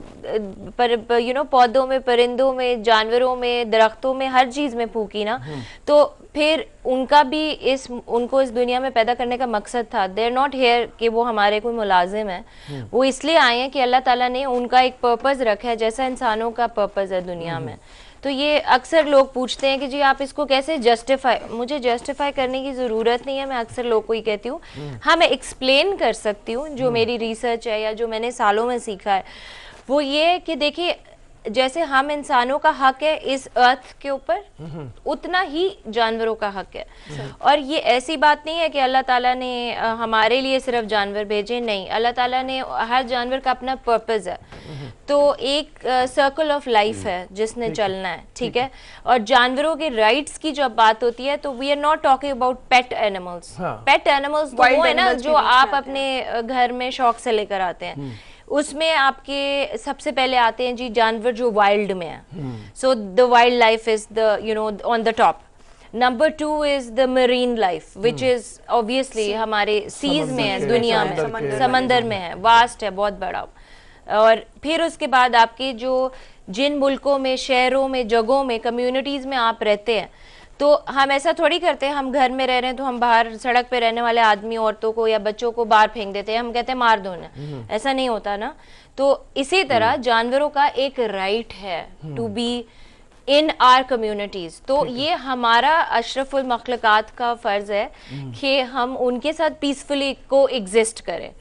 पौधों में, परिंदों में, जानवरों में, दरख्तों में, हर चीज़ में फूकी ना। तो फिर उनका भी उनको इस दुनिया में पैदा करने का मकसद था। दे आर नॉट हेयर कि वो हमारे कोई मुलाजिम है, वो इसलिए आए हैं कि अल्लाह ताला ने उनका एक पर्पज़ रखा है जैसा इंसानों का पर्पज़ है दुनिया में। तो ये अक्सर लोग पूछते हैं कि जी आप इसको कैसे जस्टिफाई, मुझे जस्टिफाई करने की ज़रूरत नहीं है, मैं अक्सर लोग को ही कहती हूँ हाँ मैं एक्सप्लेन कर सकती हूँ जो मेरी रिसर्च है या जो मैंने सालों में सीखा है। वो ये कि देखिए, जैसे हम इंसानों का हक है इस अर्थ के ऊपर, उतना ही जानवरों का हक है। और ये ऐसी बात नहीं है कि अल्लाह ताला ने हमारे लिए सिर्फ जानवर भेजे, नहीं, अल्लाह ताला ने हर जानवर का अपना पर्पस है। तो एक सर्कल ऑफ लाइफ है जिसने चलना है। ठीक है, और जानवरों के राइट्स की जब बात होती है तो we are not talking about pet animals. Pet animals तो वो है ना जो आप अपने घर में शौक से लेकर आते हैं, उसमें आपके सबसे पहले आते हैं जी जानवर जो वाइल्ड में है। So the wild life is the on the top. Number 2 is the marine life which is obviously हमारे सीज में है, दुनिया में, समंदर में है, वास्ट है, बहुत बड़ा। और फिर उसके बाद आपके जो जिन मुल्कों में, शहरों में, जगहों में, कम्युनिटीज़ में आप रहते हैं, तो हम ऐसा थोड़ी करते हैं हम घर में रह रहे हैं तो हम बाहर सड़क पे रहने वाले आदमी, औरतों को या बच्चों को बाहर फेंक देते हैं, हम कहते हैं मार दो ना, ऐसा नहीं होता ना। तो इसी तरह जानवरों का एक राइट है to be in our communities. तो ये हमारा अशरफुल मखलूकात का फर्ज है कि हम उनके साथ पीसफुली को एग्जिस्ट करें।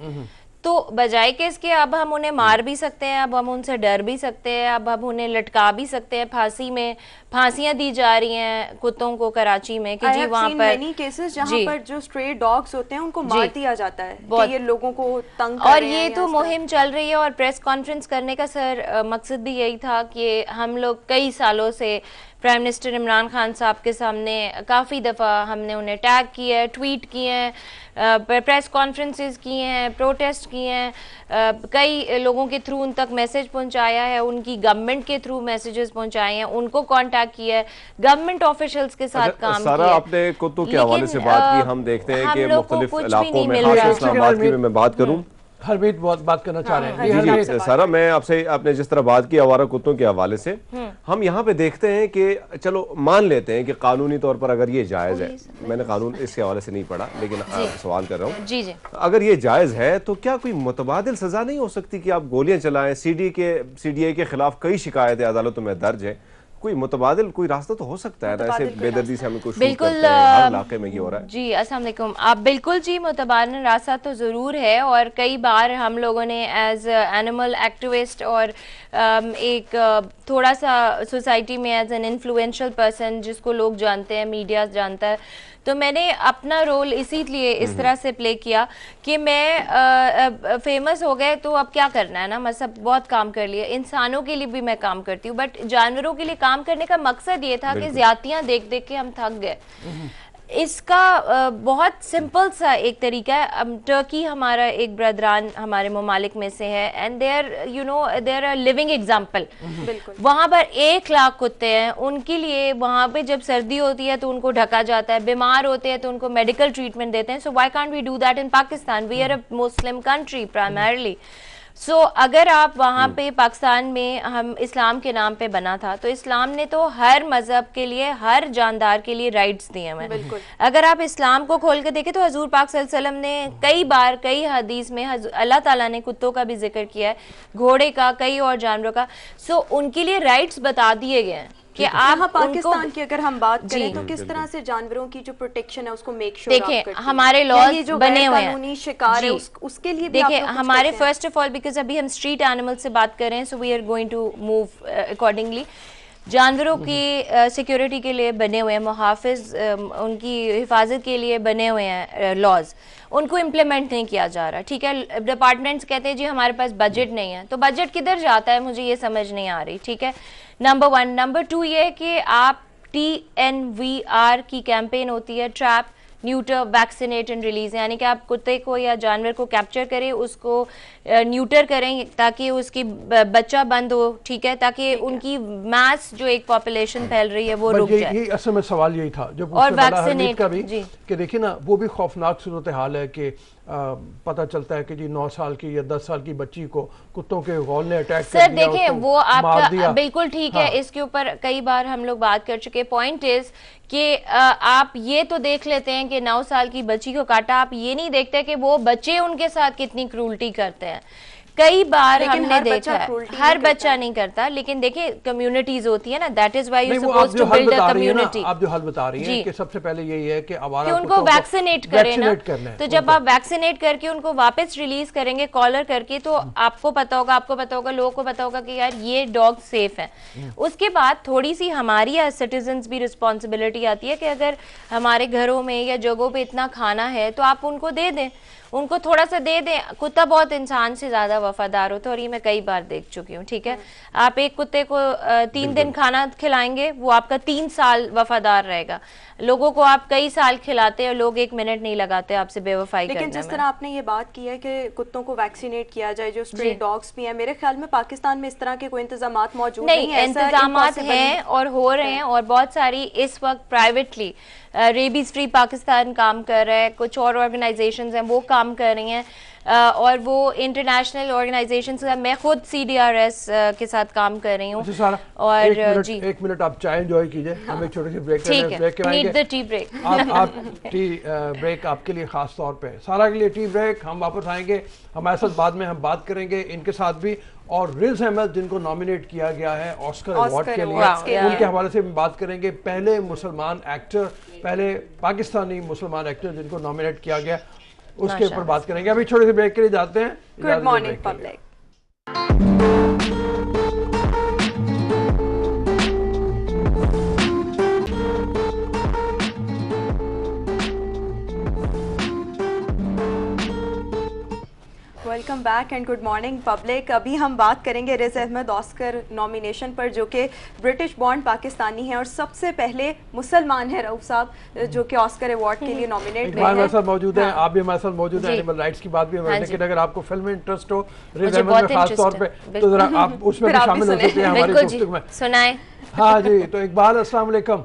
तो बजाय के इसके अब हम उन्हें मार भी सकते हैं, अब हम उनसे डर भी सकते हैं, अब हम उन्हें लटका भी सकते हैं। फांसी में फांसियां दी जा रही हैं कुत्तों को कराची में कि जी वहाँ पर मेनी केसेस जहाँ पर जो स्ट्रे डॉग्स होते हैं उनको मार दिया जाता है कि ये लोगों को तंग कर और रहे हैं। ये तो मुहिम चल रही है और प्रेस कॉन्फ्रेंस करने का सर मकसद भी यही था कि हम लोग कई सालों से प्राइम मिनिस्टर इमरान खान साहब के सामने काफ़ी दफ़ा हमने उन्हें टैग किया है, ट्वीट किए हैं, प्रेस कॉन्फ्रेंसेस किए हैं, प्रोटेस्ट किए हैं, कई लोगों के थ्रू उन तक मैसेज पहुंचाया है, उनकी गवर्नमेंट के थ्रू मैसेजेस पहुंचाए हैं, उनको कांटेक्ट किया है, गवर्नमेंट ऑफिशियल्स के साथ काम किया। सारा आपने कुत्तों के हवाले से बात की, हम देखते हैं कि मुख्तलिफ इलाकों में, खास इस्लामाबाद की मैं बात करूं, हरमीत बहुत बात करना चाह रहे हैं। जी जी सारा, मैं आपसे, आपने जिस तरह बात की आवारा कुत्तों के हवाले से, हम यहाँ पे देखते हैं कि चलो मान लेते हैं कि कानूनी तौर पर अगर ये जायज़ है, मैंने कानून इसके हवाले से नहीं पढ़ा लेकिन सवाल कर रहा हूँ, जी जी, अगर ये जायज़ है तो क्या कोई मुतबादिल सजा नहीं हो सकती कि आप गोलियां चलाएं? CDA के खिलाफ कई शिकायतें अदालतों में दर्ज है, कोई मुतबादिल कोई रास्ता तो हो सकता है ना, ऐसे बेदर्दी से हमें कुछ बिल्कुल हर इलाके में ये हो रहा है। जी अस्सलाम वालेकुम। आप बिल्कुल जी, मुतबादिल रास्ता तो ज़रूर है और कई बार हम लोगों ने एज एनिमल एक्टिविस्ट और एक थोड़ा सा सोसाइटी में एज एन इन्फ्लुएंशियल पर्सन जिसको लोग जानते हैं, मीडिया जानता है, तो मैंने अपना रोल इसीलिए इस तरह से प्ले किया कि मैं फेमस हो गए तो अब क्या करना है ना, मतलब बहुत काम कर लिया, इंसानों के लिए भी मैं काम करती हूँ, बट जानवरों के लिए काम करने का मकसद ये था कि ज्यादतियाँ देख देख के हम थक गए। इसका बहुत सिंपल सा एक तरीका है। टर्की हमारा एक ब्रदरान हमारे ममालिक में से है and there a living example. वहाँ पर 1 लाख कुत्ते हैं, उनके लिए वहाँ पे जब सर्दी होती है तो उनको ढका जाता है, बीमार होते हैं तो उनको मेडिकल ट्रीटमेंट देते हैं। So why can't we do that in Pakistan? We are a Muslim country primarily. So अगर आप वहाँ पे पाकिस्तान में, हम इस्लाम के नाम पे बना था, तो इस्लाम ने तो हर मजहब के लिए, हर जानदार के लिए राइट्स दिए हैं। अगर आप इस्लाम को खोल के देखें तो हजूर पाक सल्लल्लाहु अलैहि वसल्लम ने कई बार, कई हदीस में अल्लाह ताला ने कुत्तों का भी जिक्र किया है, घोड़े का, कई और जानवरों का। सो उनके लिए राइट्स बता दिए गए हैं कि आप पाकिस्तान की अगर हम बात करें तो किस तरह से जानवरों की जो प्रोटेक्शन है उसको मेक श्योर देखिए हमारे लॉज बने हुए हैं शिकार है उसके लिए भी देखिए हमारे फर्स्ट ऑफ ऑल, बिकॉज अभी हम स्ट्रीट एनिमल से बात कर रहे हैं, so we are going to move accordingly. जानवरों की सिक्योरिटी के लिए बने हुए हैं मुहाफिज, उनकी हिफाजत के लिए बने हुए हैं लॉज, उनको इम्प्लीमेंट नहीं किया जा रहा। ठीक है, डिपार्टमेंट्स कहते हैं जी हमारे पास बजट नहीं है, तो बजट किधर जाता है मुझे ये समझ नहीं आ रही। ठीक है, नंबर 1। नंबर 2 ये है कि आप TNVR की कैंपेन होती है, trap, neuter, vaccinate and release, यानी कि आप कुत्ते को या जानवर को कैप्चर करें, उसको न्यूटर करें ताकि उसकी बच्चा बंद हो। ठीक है, ताकि उनकी मास जो एक पॉपुलेशन फैल रही है वो रुक जाए। यही असल में सवाल यही था जो और वैक्सीनेट का भी कि देखिए ना, वो भी खौफनाक सूरत हाल है कि पता चलता है कि जी 9 साल की या 10 साल की बच्ची को कुत्तों के गौल ने अटैक कर दिया। सर देखें वो आपका बिल्कुल ठीक है, इसके ऊपर कई बार हम लोग बात कर चुके। पॉइंट इज कि आप ये तो देख लेते हैं कि 9 साल की बच्ची को काटा, आप ये नहीं देखते कि वो बच्चे उनके साथ कितनी क्रूल्टी करते हैं। कई बार हमने देखा है, हर बच्चा नहीं करता, लेकिन देखिए कम्युनिटीज होती है ना, that is why you supposed to build a community. आप जो हल बता रही हैं कि सबसे पहले यही है कि आवारा उनको वैक्सीनेट करें ना, तो जब आप वैक्सीनेट करके उनको वापस रिलीज करेंगे कॉलर करके, तो आपको पता होगा, लोगों को पता होगा कि यार ये डॉग सेफ है। उसके बाद थोड़ी सी हमारी एज सिटीजन्स भी रिस्पॉन्सिबिलिटी आती है कि अगर हमारे घरों में या जगहों पे इतना खाना है तो आप उनको दे दें, उनको थोड़ा सा दे दें। कुत्ता बहुत इंसान से ज्यादा वफादार होता है और ये मैं कई बार देख चुकी हूँ। ठीक है, आप एक कुत्ते को 3 दिन खाना खिलाएंगे, वो आपका 3 साल वफादार रहेगा। लोगों को आप कई साल खिलाते हैं, लोग 1 मिनट नहीं लगाते आपसे बेवफाई करने में। लेकिन जिस तरह आपने ये बात की है कि कुत्तों को वैक्सीनेट किया जाए, जो स्ट्रे डॉग्स भी हैं, मेरे ख्याल में पाकिस्तान में इस तरह के कोई इंतजामात मौजूद नहीं है। इंतजामात हैं और हो रहे हैं, और बहुत सारी इस वक्त प्राइवेटली रेबीज फ्री पाकिस्तान काम कर रहा है, कुछ और ऑर्गेनाइजेशंस हैं वो काम कर रही हैं और वो इंटरनेशनल ऑर्गेनाइजेशंस का, मैं खुद CDRS के साथ काम कर रही हूँ। और जी एक मिनट आप चाय एंजॉय कीजिए, हम एक छोटी सी ब्रेक ठीक है, नीड द टी ब्रेक। आप टी ब्रेक आपके लिए खास तौर पे, सारा के लिए टी ब्रेक। हम वापस आएंगे, हमारे साथ बाद में हम बात करेंगे इनके साथ भी, और रिज अहमद जिनको नॉमिनेट किया गया है ऑस्कर अवार्ड के लिए, उनके हवाले से बात करेंगे। पहले मुसलमान एक्टर, पहले पाकिस्तानी मुसलमान एक्टर जिनको नॉमिनेट किया गया, उसके ऊपर बात करेंगे। अभी छोटे से ब्रेक के लिए जाते हैं। Good morning public. Welcome back and good morning public. अभी हम बात करेंगे रिज अहमद ऑस्कर नॉमिनेशन पर, जो कि ब्रिटिश बॉर्न पाकिस्तानी है और सबसे पहले मुसलमान है रऊफ साहब, जो कि ऑस्कर अवार्ड के लिए नॉमिनेट हुए हैं। हमारे साथ मौजूद हैं, आप भी हमारे साथ मौजूद हैं, एनिमल राइट्स की बात भी है, लेकिन अगर आपको फिल्म में इंटरेस्ट हो रिज अहमद में खास तौर पे, तो जरा आप उसमें भी शामिल हो सकते हैं हमारी गुफ्तगू में। सुनाएं। हाँ जी, तो इकबाल अस्सलाम वालेकुम।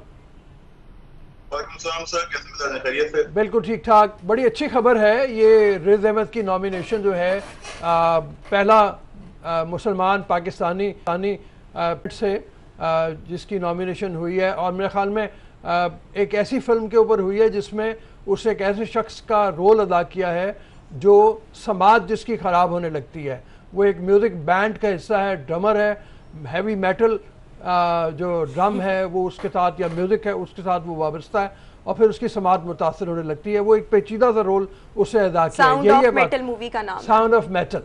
सर, कैसे खैरियत से? बिल्कुल ठीक ठाक। बड़ी अच्छी खबर है ये रिज अहमद की नॉमिनेशन जो है, पहला मुसलमान पाकिस्तानी से जिसकी नॉमिनेशन हुई है, और मेरे ख्याल में एक ऐसी फिल्म के ऊपर हुई है जिसमें उसने एक ऐसे शख्स का रोल अदा किया है जो समाज जिसकी ख़राब होने लगती है। वो एक म्यूज़िक बैंड का हिस्सा है, ड्रमर है, हैवी मेटल जो ड्रम है वो उसके साथ, या म्यूज़िक है उसके साथ वो वाबस्ता है, और फिर उसकी समाज मुतासर होने लगती है। वो एक पेचीदा सा रोल उसे अदा किया। साउंड ऑफ मेटल मूवी का नाम, साउंड ऑफ मेटल।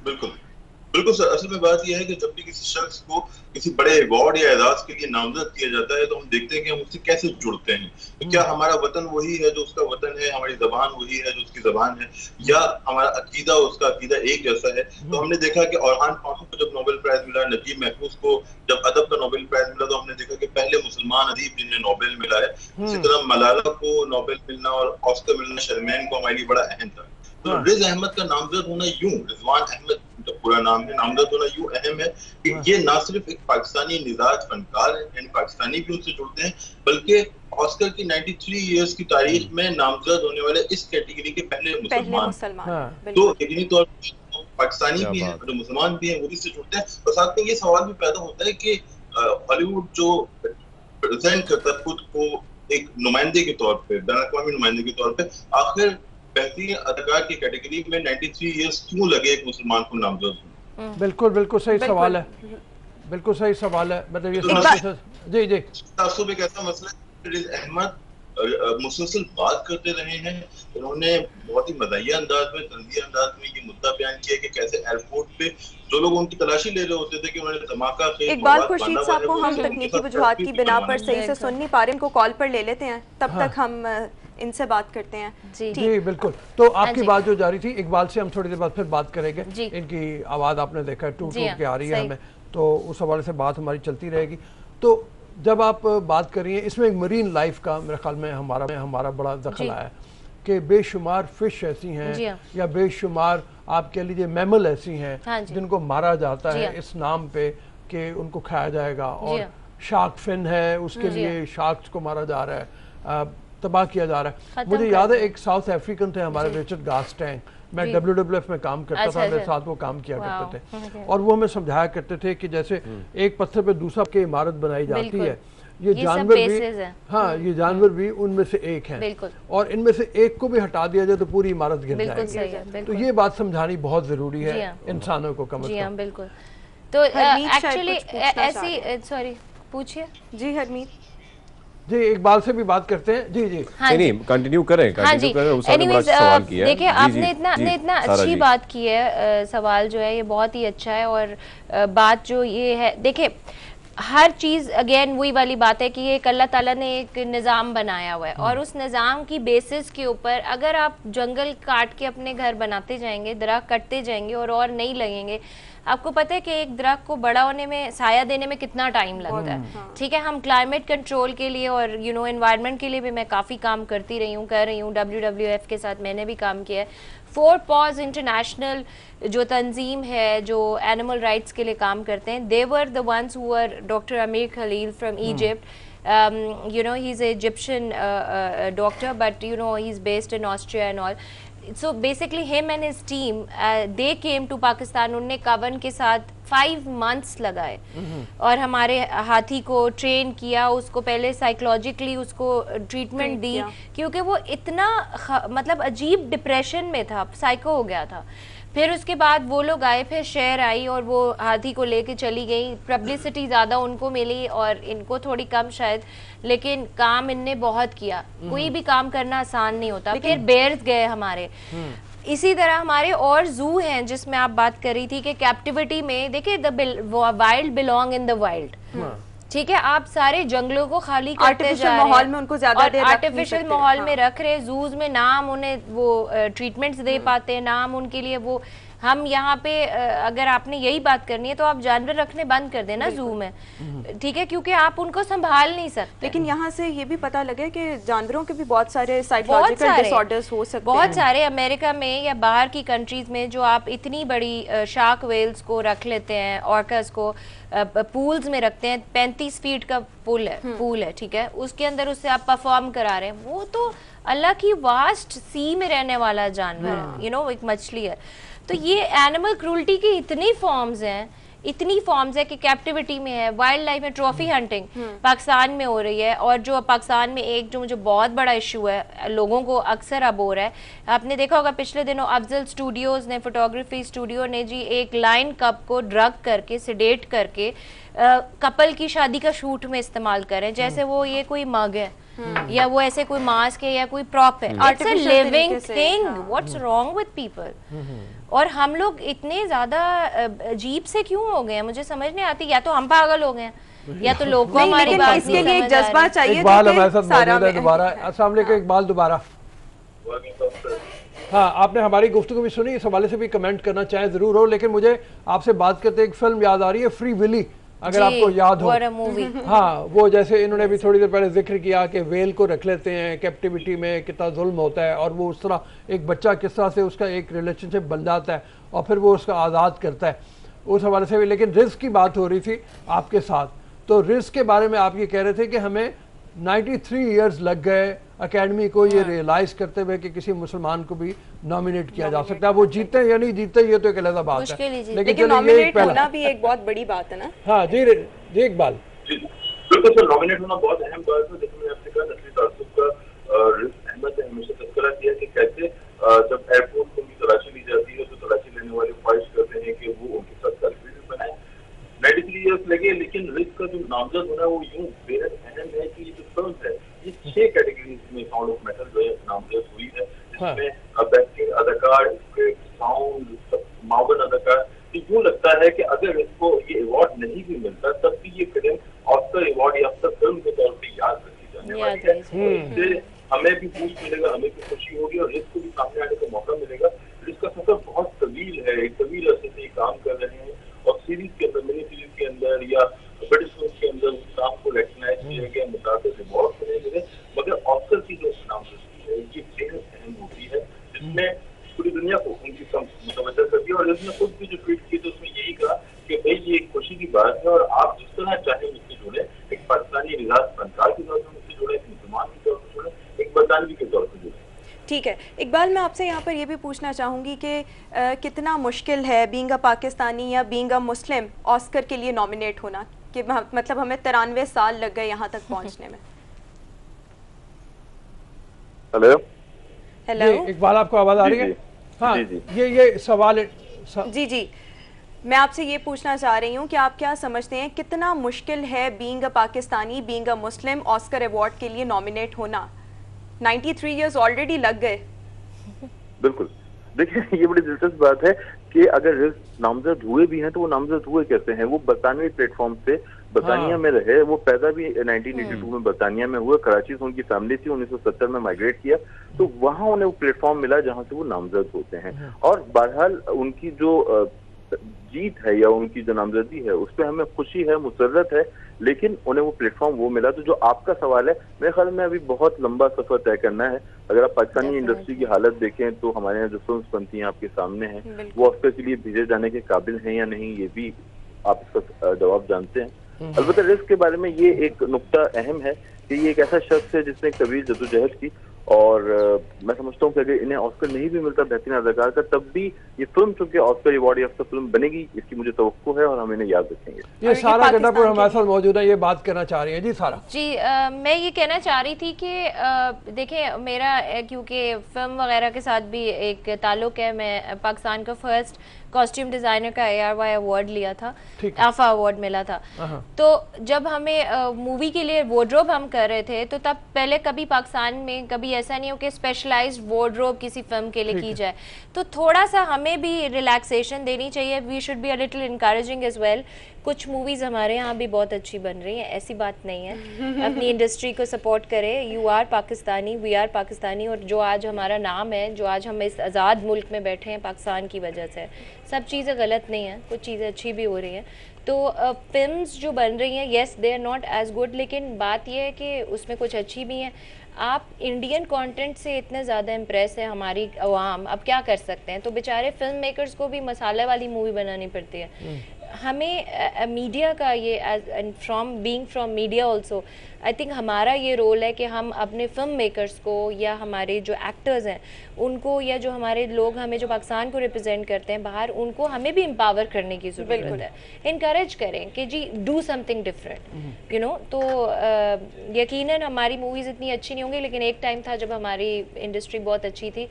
बिल्कुल बिल्कुल सर, असल में बात यह है कि जब भी किसी शख्स को किसी बड़े अवार्ड या एजाज के लिए नामजद किया जाता है, तो हम देखते हैं कि हम उससे कैसे जुड़ते हैं। तो क्या हमारा वतन वही है जो उसका वतन है, हमारी जबान वही है जो उसकी जबान है, या हमारा अकीदा उसका अकीदा एक जैसा है? तो हमने देखा कि औरहान फाखू को जब नोबेल प्राइज मिला, नजीब महफूज को जब अदब का नोबेल प्राइज मिला, तो हमने देखा कि पहले मुसलमान अदीब जिन्हें नोबेल मिला है। इसी तरह मलाला को नोबेल मिलना और ऑस्कर मिलना शर्मैन को हमारे लिए बड़ा अहम था। तो रिज अहमद का नामजद होना यूं, रिजवान अहमद जो पूरा नाम है, नामजद होना यूं अहम है कि ये ना सिर्फ एक पाकिस्तानी निजात फनकार है, यानी पाकिस्तानी भी उनसे जुड़ते हैं, बल्कि ऑस्कर की 93 इयर्स की तारीख में नामजद होने वाले इस कैटेगरी के पहले मुसलमान। तो यकीनी तौर पर पाकिस्तानी भी हैं, जो मुसलमान भी हैं, वो भी इससे जुड़ते हैं। और साथ में ये सवाल भी पैदा होता है कि हॉलीवुड जो प्रेजेंट करता है खुद को एक नुमाइंदे के तौर पे, बैन अवी नुमाइंदे के तौर पे, आखिर बेहतरीन अदाकार की कैटेगरी में 93 इयर्स क्यों लगे एक मुसलमान को नामजद होने? बिल्कुल बिल्कुल सही सवाल है, बिल्कुल सही सवाल है। मतलब ये जी जी तासुब एक ऐसा मसला है। रिज अहमद मुसलसल बात करते रहे हैं, उन्होंने बहुत ही मज़ाहिया अंदाज में, तंज़िया अंदाज में ये मुद्दा बयान किया कि कैसे एयरपोर्ट पे जो लोग उनकी तलाशी ले रहे होते थे कि उन्होंने धमाका खेल। इकबाल खुर्शीद साहब को हम तकनीकी वजूहात की बिना पर सही से सुन नहीं पा रहे, इनको कॉल पर ले लेते हैं, तब तक हम इनसे बात करते हैं। जी बिल्कुल। तो आपकी बात जो जारी थी, इकबाल से हम थोड़ी देर बाद फिर बात करेंगे। इनकी आवाज़ आपने देखा टूट टूट के आ रही है हमें, तो उस हवाले से बात हमारी चलती रहेगी। तो जब आप बात कर रही हैं, इसमें एक मरीन लाइफ का मेरे ख्याल में हमारा बड़ा दखल आया कि बेशुमार फिश ऐसी हैं या बेशुमार आप कह लीजिए मैमल ऐसी हैं जिनको मारा जाता है इस नाम पे कि उनको खाया जाएगा। और शार्क फिन है, उसके लिए शार्क्स को मारा जा रहा है, तबाह किया जा रहा है। मुझे याद है एक साउथ अफ्रीकन थे हमारे, रिचर्ड गास्टैंग, मैं WWF में काम करता था, मेरे साथ वो काम किया करते थे, और वो हमें समझाया करते थे कि जैसे एक पत्थर पे दूसरा की इमारत बनाई जाती है, ये जानवर भी, हाँ ये जानवर भी उनमें से एक है, और इनमें से एक को भी हटा दिया जाए तो पूरी इमारत गिर जाएगी। तो ये बात समझानी बहुत जरूरी है इंसानों को, कम से कम। बिल्कुल। तो एक्चुअली ऐसी, सॉरी पूछिए जी हरमीत जी, इकबाल से भी बात करते हैं। जी जी नहीं कंटिन्यू करें। देखिए आपने इतना अच्छी बात की है, सवाल जो है ये बहुत ही अच्छा है, और बात जो ये है, देखिए हर चीज़ अगेन वही वाली बात है कि ये अल्लाह ताला ने एक निज़ाम बनाया हुआ है, और उस निज़ाम की बेसिस के ऊपर अगर आप जंगल काट के अपने घर बनाते जाएंगे, दरख्त कटते जाएंगे और नहीं लगेंगे, आपको पता है कि एक दरख्त को बड़ा होने में, साया देने में कितना टाइम लगता है। ठीक है, हम क्लाइमेट कंट्रोल के लिए और एनवायरनमेंट के लिए भी मैं काफ़ी काम करती रही हूँ, कर रही हूँ। WWF के साथ मैंने भी काम किया है। 4 Paws इंटरनेशनल जो तंजीम है जो एनिमल राइट्स के लिए काम करते हैं, they were the ones who were doctor Amir Khalil from Egypt, You know, he's an Egyptian doctor, but you know, he's based in Austria and all. So basically him and his team, they came to Pakistan. उनने कवन के साथ 5 months लगाए और हमारे हाथी को train किया, उसको पहले साइकोलॉजिकली उसको ट्रीटमेंट दी, क्योंकि वो इतना मतलब अजीब डिप्रेशन में था, साइको हो गया था। फिर उसके बाद वो लोग आए, फिर शहर आई और वो हाथी को लेके चली गई। पब्लिसिटी ज़्यादा उनको मिली और इनको थोड़ी कम शायद, लेकिन काम इनने बहुत किया। कोई भी काम करना आसान नहीं होता। फिर बेयर्स गए हमारे, इसी तरह हमारे और जू हैं जिसमें आप बात कर रही थी कि कैप्टिविटी में देखिए, the wild belong in the wild. ठीक है, आप सारे जंगलों को खाली करते जा रहे हैं, माहौल में उनको ज्यादा देर आर्टिफिशियल माहौल में रख रहे। जूज में नाम उन्हें वो ट्रीटमेंट्स दे पाते हैं, नाम उनके लिए वो। हम यहाँ पे अगर आपने यही बात करनी है तो आप जानवर रखने बंद कर देना जू में, ठीक है, क्योंकि आप उनको संभाल नहीं सकते। लेकिन यहाँ से ये भी पता लगे कि जानवरों के भी बहुत सारे साइकोलॉजिकल डिसऑर्डर्स हो सकते हैं। बहुत सारे अमेरिका में या बाहर की कंट्रीज में जो आप इतनी बड़ी शार्क वेल्स को रख लेते हैं, ऑर्कस को पूल्स में रखते हैं, 35 फीट का पूल है, ठीक है, उसके अंदर उससे आप परफॉर्म करा रहे हैं। वो तो अल्लाह की वास्ट सी में रहने वाला जानवर है, यू नो, एक मछली है। तो ये एनिमल क्रूल्टी की इतनी फॉर्म्स है कि कैप्टिविटी में है, वाइल्ड लाइफ में, ट्रॉफी हंटिंग पाकिस्तान में हो रही है। और जो पाकिस्तान में एक जो मुझे बहुत बड़ा इशू है, लोगों को अक्सर अब हो रहा है, आपने देखा होगा पिछले दिनों अफजल स्टूडियोज ने, फोटोग्राफी स्टूडियो ने जी एक लाइन कप को ड्रग करके, सिडेट करके कपल की शादी का शूट में इस्तेमाल करें, जैसे वो ये कोई मग है या वो ऐसे कोई मास्क है या कोई प्रॉप है। It's a living thing, what's wrong with people. और हम लोग इतने ज्यादा अजीब से क्यों हो गए हैं, मुझे समझ नहीं आती। या तो हम पागल हो गए हैं या तो लोगों को हमारी बात इसके लिए एक जज्बा चाहिए। इकबाल हमारे साथ मौजूद है दोबारा। अस्सलाम वालेकुम इकबाल, दोबारा। हाँ, आपने हमारी गुफ्तगू भी सुनी, इस हवाले से भी कमेंट करना चाहे जरूर हो, लेकिन मुझे आपसे बात करते एक फिल्म याद आ रही है, फ्री विली, अगर आपको याद हो। हाँ, वो जैसे इन्होंने भी थोड़ी देर पहले जिक्र किया कि वेल को रख लेते हैं कैप्टिविटी में, कितना जुल्म होता है, और वो उस तरह एक बच्चा किस तरह से उसका एक रिलेशनशिप बन जाता है और फिर वो उसका आज़ाद करता है, उस हवाले से भी। लेकिन रिस्क की बात हो रही थी आपके साथ, तो रिस्क के बारे में आप ये कह रहे थे कि हमें 93 ईयर्स लग गए अकेडमी को ये रियलाइज करते हुए कि किसी मुसलमान को भी नॉमिनेट किया जा सकता है। वो जीते या नहीं जीते ये तो एक अलग बात है, लेकिन नॉमिनेट होना भी एक बहुत बड़ी बात है ना। हाँ जी जी इकबाल। बिल्कुल सर, नॉमिनेट होना बहुत अहम बात है। जैसे मैंने आपसे कहा, नस्ली तासुब का अहमद ने हमेशा तज़किरा किया कि कैसे जब एयरपोर्ट को उनकी तलाशी ली जाती है तो तलाशी लेने वाले ख्वाहिश करते हैं कि वो उनके साथ सेल्फी बनाए। 93 ईयर्स लगे, लेकिन रिस्क का जो नामजद होना वो यूं बेहद अहम है कि ये जो फिल्म है ये 6 कैटेगरीज में साउंड ऑफ मेटल जो है नामजद हुई है, जिसमें बेहतरीन अदाकार, साउंड, मावन अदाकार। तो यूं लगता है कि अगर इसको ये अवार्ड नहीं भी मिलता तब भी ये फिल्म ऑस्कर अवार्ड याफ्ता फिल्म के तौर पर याद रखी जाने वाली है। इससे हमें भी बूस्ट मिलेगा, हमें भी खुशी होगी और रिस्क को भी सामने आने का मौका मिलेगा। रिस्क का सफर बहुत तवील है, एक तवील अरसे से ये काम कर रहे हैं और सीरीज के अंदर, मिनी सीरीज के अंदर या ब्रिटिश फिल्म के अंदर उस काम को रिकॉग्नाइज किया गया, मुताबिक रिवॉर्ड मिले मिले। मगर ऑस्कर की जो नामजदगी है ये बेहद अहम होती है, जिसमें पूरी दुनिया को उनकी मुतवज्जो करती है। और इसने खुद भी जो ट्वीट की तो उसमें यही कहा कि भाई ये एक खुशी की बात है और आप जिस तरह चाहे मुझसे जुड़े, एक पाकिस्तानी रियाज फनकार के तौर पर मुझसे जुड़े, एक मुसलमान के तौर पर जुड़े, एक बरतानवी के तौर पर जुड़े। ठीक है इकबाल, मैं आपसे यहाँ पर ये भी पूछना चाहूँगी कि कितना मुश्किल है बीइंग अ पाकिस्तानी या बीइंग अ मुस्लिम ऑस्कर के लिए नॉमिनेट होना, कि मतलब हमें 93 साल लग गए यहाँ तक पहुँचने में। हेलो हेलो इकबाल, आपको आवाज़ आ रही है? हाँ, ये सवाल जी जी, मैं आपसे ये पूछना चाह रही हूँ कि आप क्या समझते हैं कितना मुश्किल है being a Pakistani, being a Muslim Oscar award के लिए नॉमिनेट होना? 93 इयर्स ऑलरेडी लग गए। बिल्कुल, देखिए ये बड़ी दिलचस्प बात है कि अगर नामजद हुए भी हैं तो वो नामजद हुए कैसे हैं? वो बरतानवी प्लेटफॉर्म से बरतानिया में रहे, वो पैदा भी 1982 में बरतानिया में हुए, कराची से उनकी फैमिली थी, 1970 में माइग्रेट किया, तो वहां उन्हें वो प्लेटफॉर्म मिला जहां से वो नामजद होते हैं। और बहरहाल उनकी जो जीत है या उनकी जो नामजदगी है उस पर हमें खुशी है, मुसर्रत है, लेकिन उन्हें वो प्लेटफॉर्म वो मिला। तो जो आपका सवाल है, मेरे ख्याल में अभी बहुत लंबा सफर तय करना है। अगर आप पाकिस्तानी इंडस्ट्री की हालत देखें तो हमारे यहाँ जो फिल्म बनती हैं आपके सामने हैं, वो ऑस्कर के लिए भेजे जाने के काबिल हैं या नहीं, ये भी आप इसका जवाब जानते हैं। अलबत्ता रिस्क के बारे में ये एक नुक्ता अहम है कि ये एक ऐसा शख्स है जिसने एक तवील जद्दोजहद की, और मैं समझता हूँ कि अगर इन्हें ऑस्कर नहीं भी मिलता बेहतरीन अदाकार का, तब भी ये फिल्म चूंकि ऑस्कर अवार्ड याफ्ता फिल्म बनेगी, इसकी मुझे तवक्को है और हम इन्हें याद रखेंगे। ये सारा गड्ढापुर हमारे साथ मौजूद है, ये बात करना चाह रही है। जी सारा जी, मैं ये कहना चाह रही थी कि देखिए मेरा क्योंकि फिल्म वगैरह के साथ भी एक ताल्लुक है, मैं पाकिस्तान का फर्स्ट कॉस्ट्यूम डिज़ाइनर का ARY अवार्ड लिया था, आफा अवार्ड मिला था। तो जब हमें मूवी के लिए वार्डरोब हम कर रहे थे, तो तब पहले कभी पाकिस्तान में कभी ऐसा नहीं हो कि स्पेशलाइज्ड वार्डरोब किसी फिल्म के लिए की जाए, तो थोड़ा सा हमें भी रिलैक्सेशन देनी चाहिए। We should be a little encouraging as well. कुछ मूवीज़ हमारे यहाँ भी बहुत अच्छी बन रही हैं, ऐसी बात नहीं है। अपनी इंडस्ट्री को सपोर्ट करें। You are Pakistani, we are Pakistani, और जो आज हमारा नाम है, जो आज हम इस आज़ाद मुल्क में बैठे हैं पाकिस्तान की वजह से, सब चीज़ें गलत नहीं हैं, कुछ चीज़ें अच्छी भी हो रही हैं। तो फिल्म्स जो बन रही हैं, yes they are not as good, लेकिन बात यह है कि उसमें कुछ अच्छी भी हैं। आप इंडियन कंटेंट से इतने ज़्यादा इम्प्रेस है हमारी अवाम, अब क्या कर सकते हैं? तो बेचारे फिल्म मेकर्स को भी मसाले वाली मूवी बनानी पड़ती है। हमें मीडिया का ये and from being from media also, I think हमारा ये रोल है कि हम अपने फिल्म मेकर्स को, या हमारे जो एक्टर्स हैं उनको, या जो हमारे लोग हमें जो पाकिस्तान को रिप्रेजेंट करते हैं बाहर, उनको हमें भी एम्पावर करने की ज़रूरत है। इनकरेज करें कि जी do something different, you know. तो यकीनन हमारी मूवीज़ इतनी अच्छी नहीं होंगी, लेकिन एक टाइम था जब हमारी इंडस्ट्री बहुत अच्छी थी।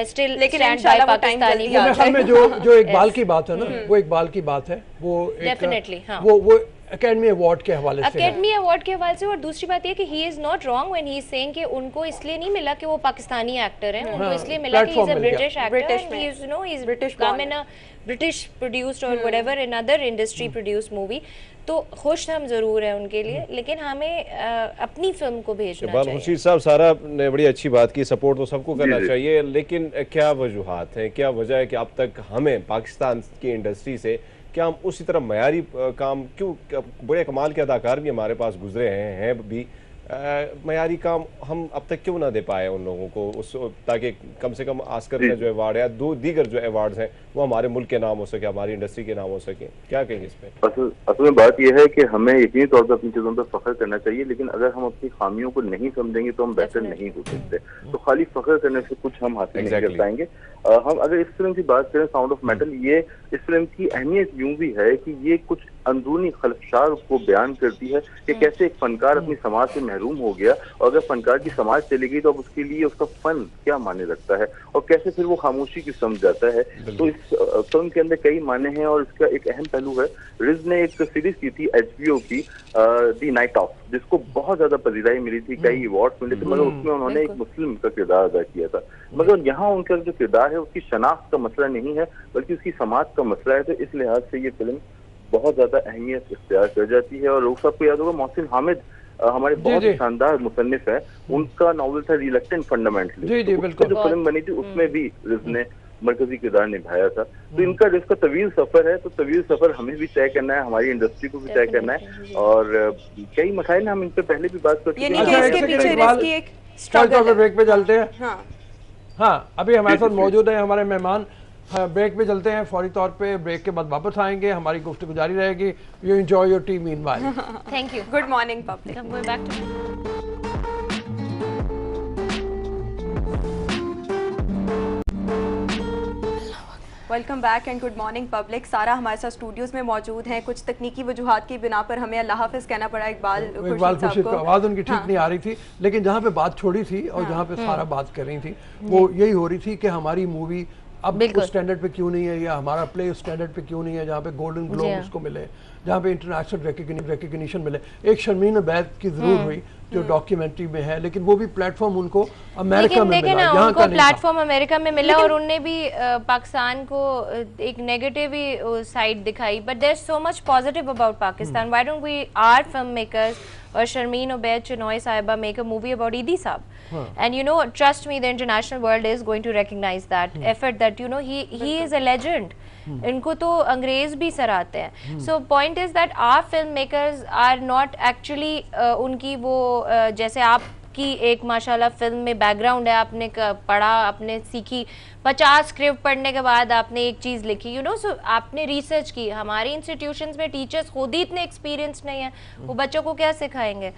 स्टिल लेकिन इंशाल्लाह वो टाइम जल्दी आ जाए। में जो इकबाल की बात है ना, वो इकबाल की बात है, वो डेफिनेटली हाँ, वो एकेडमी अवार्ड के हवाले से, एकेडमी अवार्ड के हवाले से। और दूसरी बात ये कि he is not wrong when he is saying कि उनको इसलिए नहीं मिला कि वो पाकिस्तानी एक्टर हैं, उनको इसलिए मिला कि he is a British actor, he is, you know, he is British, come in a British produced और whatever in other industry produced movie. तो खुश हम जरूर हैं उनके लिए, लेकिन हमें अपनी फिल्म को भेजना चाहिए। खुर्शीद साहब, सारा ने बड़ी अच्छी बात की, सपोर्ट तो सबको करना चाहिए, लेकिन क्या वजूहात हैं, क्या वजह है कि अब तक हमें पाकिस्तान की इंडस्ट्री से क्या हम उसी तरह मयारी काम क्यों, बड़े कमाल के अदाकार भी हमारे पास गुजरे हैं भी, मयारी काम हम अब तक क्यों ना दे पाए उन लोगों को, उस ताकि कम से कम ऑस्कर का जो अवार्ड है, दीगर जो अवार्ड्स हैं वो हमारे मुल्क के नाम हो सके, हमारी इंडस्ट्री के नाम हो सके। क्या कहेंगे इस पे? असल में बात यह है कि हमें यकीनी तौर पर अपनी चीज़ों पर फख्र करना चाहिए, लेकिन अगर हम अपनी खामियों को नहीं समझेंगे तो हम बेहतर नहीं हो सकते। तो खाली फख्र करने से कुछ हम हासिल नहीं कर पाएंगे। हम अगर इस फिल्म की बात करें, साउंड ऑफ मेटल, ये इस फिल्म की अहमियत यूं भी है कि ये कुछ अंदरूनी खलफशार को बयान करती है कि कैसे एक फनकार अपनी समाज से महरूम हो गया, और अगर फनकार की समाज चली गई तो अब उसके लिए उसका फन क्या माने रखता है, और कैसे फिर वो खामोशी की समझ जाता है। तो इस फिल्म के अंदर कई माने हैं, और इसका एक अहम पहलू है, रिज ने एक सीरीज की थी HBO की, दी नाइट ऑफ, जिसको बहुत ज्यादा पजीराई मिली थी, कई अवार्ड मिले थे, मगर उसमें उन्होंने एक मुस्लिम का किरदार अदा किया था। मगर यहाँ उनका जो किरदार है उसकी शनाख्त का मसला नहीं है, बल्कि उसकी समाज का मसला है। तो इस लिहाज से ये फिल्म बहुत ज्यादा अहमियत इख्तियार कर जाती है। और लोग सबको याद होगा, मोहसिन हामिद हमारे बहुत ही शानदार मुसन्निफ है, उनका नॉवल था रिलक्टेंट फंडामेंटली, जो फिल्म बनी थी उसमें भी रिज ने मरकजी किरदार निभाया था। तो इनका जिसका तवील सफर है, तो तवील सफर हमें भी तय करना है, हमारी इंडस्ट्री को भी तय करना है, और कई मसाइल हम इन पे पहले भी बात कर चुके हैं। ब्रेक पे चलते हैं। हाँ, अभी हमारे साथ मौजूद है हमारे मेहमान। ब्रेक पे चलते हैं, फौरी तौर पे ब्रेक के बाद वापस आएंगे, हमारी गुफ्तगू जारी रहेगी। You enjoy your tea meanwhile. Thank you. Good morning public. Back to welcome back and good morning public. सारा हमारे साथ स्टूडियोज में मौजूद हैं। कुछ तकनीकी वजूहात की बिना पर हमें अल्लाह हाफिज़ कहना पड़ा इकबाल खुर्शीद को। आवाज़ उनकी ठीक नहीं आ रही थी, लेकिन जहाँ पे बात छोड़ी थी और जहाँ पे सारा बात कर रही थी, वो यही हो रही थी कि हमारी मूवी अब उस स्टैंडर्ड पे क्यों नहीं है, या हमारा प्ले उस स्टैंडर्ड पे क्यों नहीं है जहाँ पे गोल्डन ग्लोब उसको मिले, जहाँ पे इंटरनेशनल रिकग्निशन मिले। एक शर्मीन अबैद की जरूर हुई जो डॉक्यूमेंट्री में है, लेकिन वो भी प्लेटफॉर्म उनको अमेरिका में मिला, यहाँ का प्लेटफॉर्म अमेरिका में मिला, और उनने भी पाकिस्तान को एक नेगेटिव ही साइड दिखाई। But there is so much positive about Pakistan. Why don't we are film makers और शर्मीन उबैद चिनॉय साहिबा मेक अ मूवी अबाउट ईदी साहब, and you know, trust me, the international world is going to recognize that effort, that you know he is a legend. इनको तो अंग्रेज भी सराहते हैं। So point is that our film makers are not actually उनकी वो जैसे आप आपकी एक माशाल्लाह फिल्म में बैकग्राउंड है, आपने पढ़ा, आपने सीखी, 50 स्क्रिप्ट पढ़ने के बाद आपने एक चीज़ लिखी, यू नो, सो आपने रिसर्च की। हमारी इंस्टीट्यूशंस में टीचर्स खुद ही इतने एक्सपीरियंस नहीं है, वो बच्चों को क्या सिखाएंगे।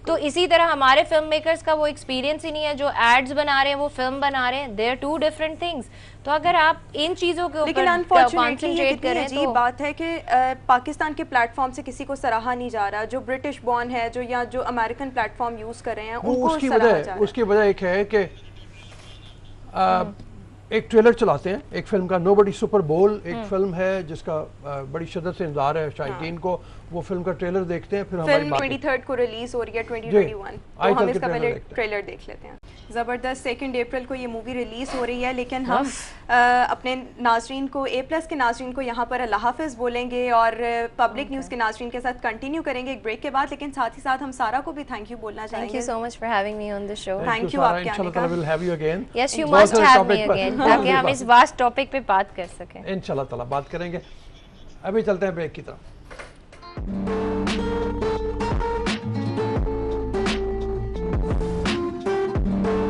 तो इसी तरह हमारे फिल्म मेकर्स का वो एक्सपीरियंस ही नहीं है, जो एड्स बना रहे हैं, वो फिल्म बना रहे हैं, they are two different things. तो अगर आप इन चीज़ों के ऊपर कॉन्सेंट्रेट करें, अजीब बात है कि पाकिस्तान के प्लेटफॉर्म से किसी को सराहा नहीं जा रहा, जो ब्रिटिश बॉर्न है, जो या जो अमेरिकन प्लेटफॉर्म यूज कर रहे हैं, उनको सराहा जा रहा है। उसकी वजह एक है कि एक ट्रेलर चलाते हैं एक फिल्म का, नोबडी सुपर बोल एक फिल्म है जिसका बड़ी शिद्दत से इंतजार है शायकीन को, वो फिल्म का ट्रेलर देखते हैं, फिर हमारी 23 को रिलीज हो रही है 2021, तो हम इसका पहले ट्रेलर देख लेते हैं। ज़बरदस्त 2 अप्रैल को ये मूवी रिलीज हो रही है, लेकिन हम अपने नाजरीन को, A+ के नाजरीन को यहाँ पर अल्लाह हाफ़िज़ बोलेंगे और पब्लिक न्यूज़ के नाजरीन के साथ कंटिन्यू करेंगे एक ब्रेक के बाद, लेकिन साथ ही साथ हम सारा को भी थैंक यू बोलना चाहेंगे। Thank you so much for having me on the show. Thank you आपके आने का। Will have you again. Yes, you must have me again, ताकि हम इस वास्ट टॉपिक पे बात कर सकें। इंशाल्लाह ताला बात करेंगे। अभी चलते हैं ब्रेक की तरफ।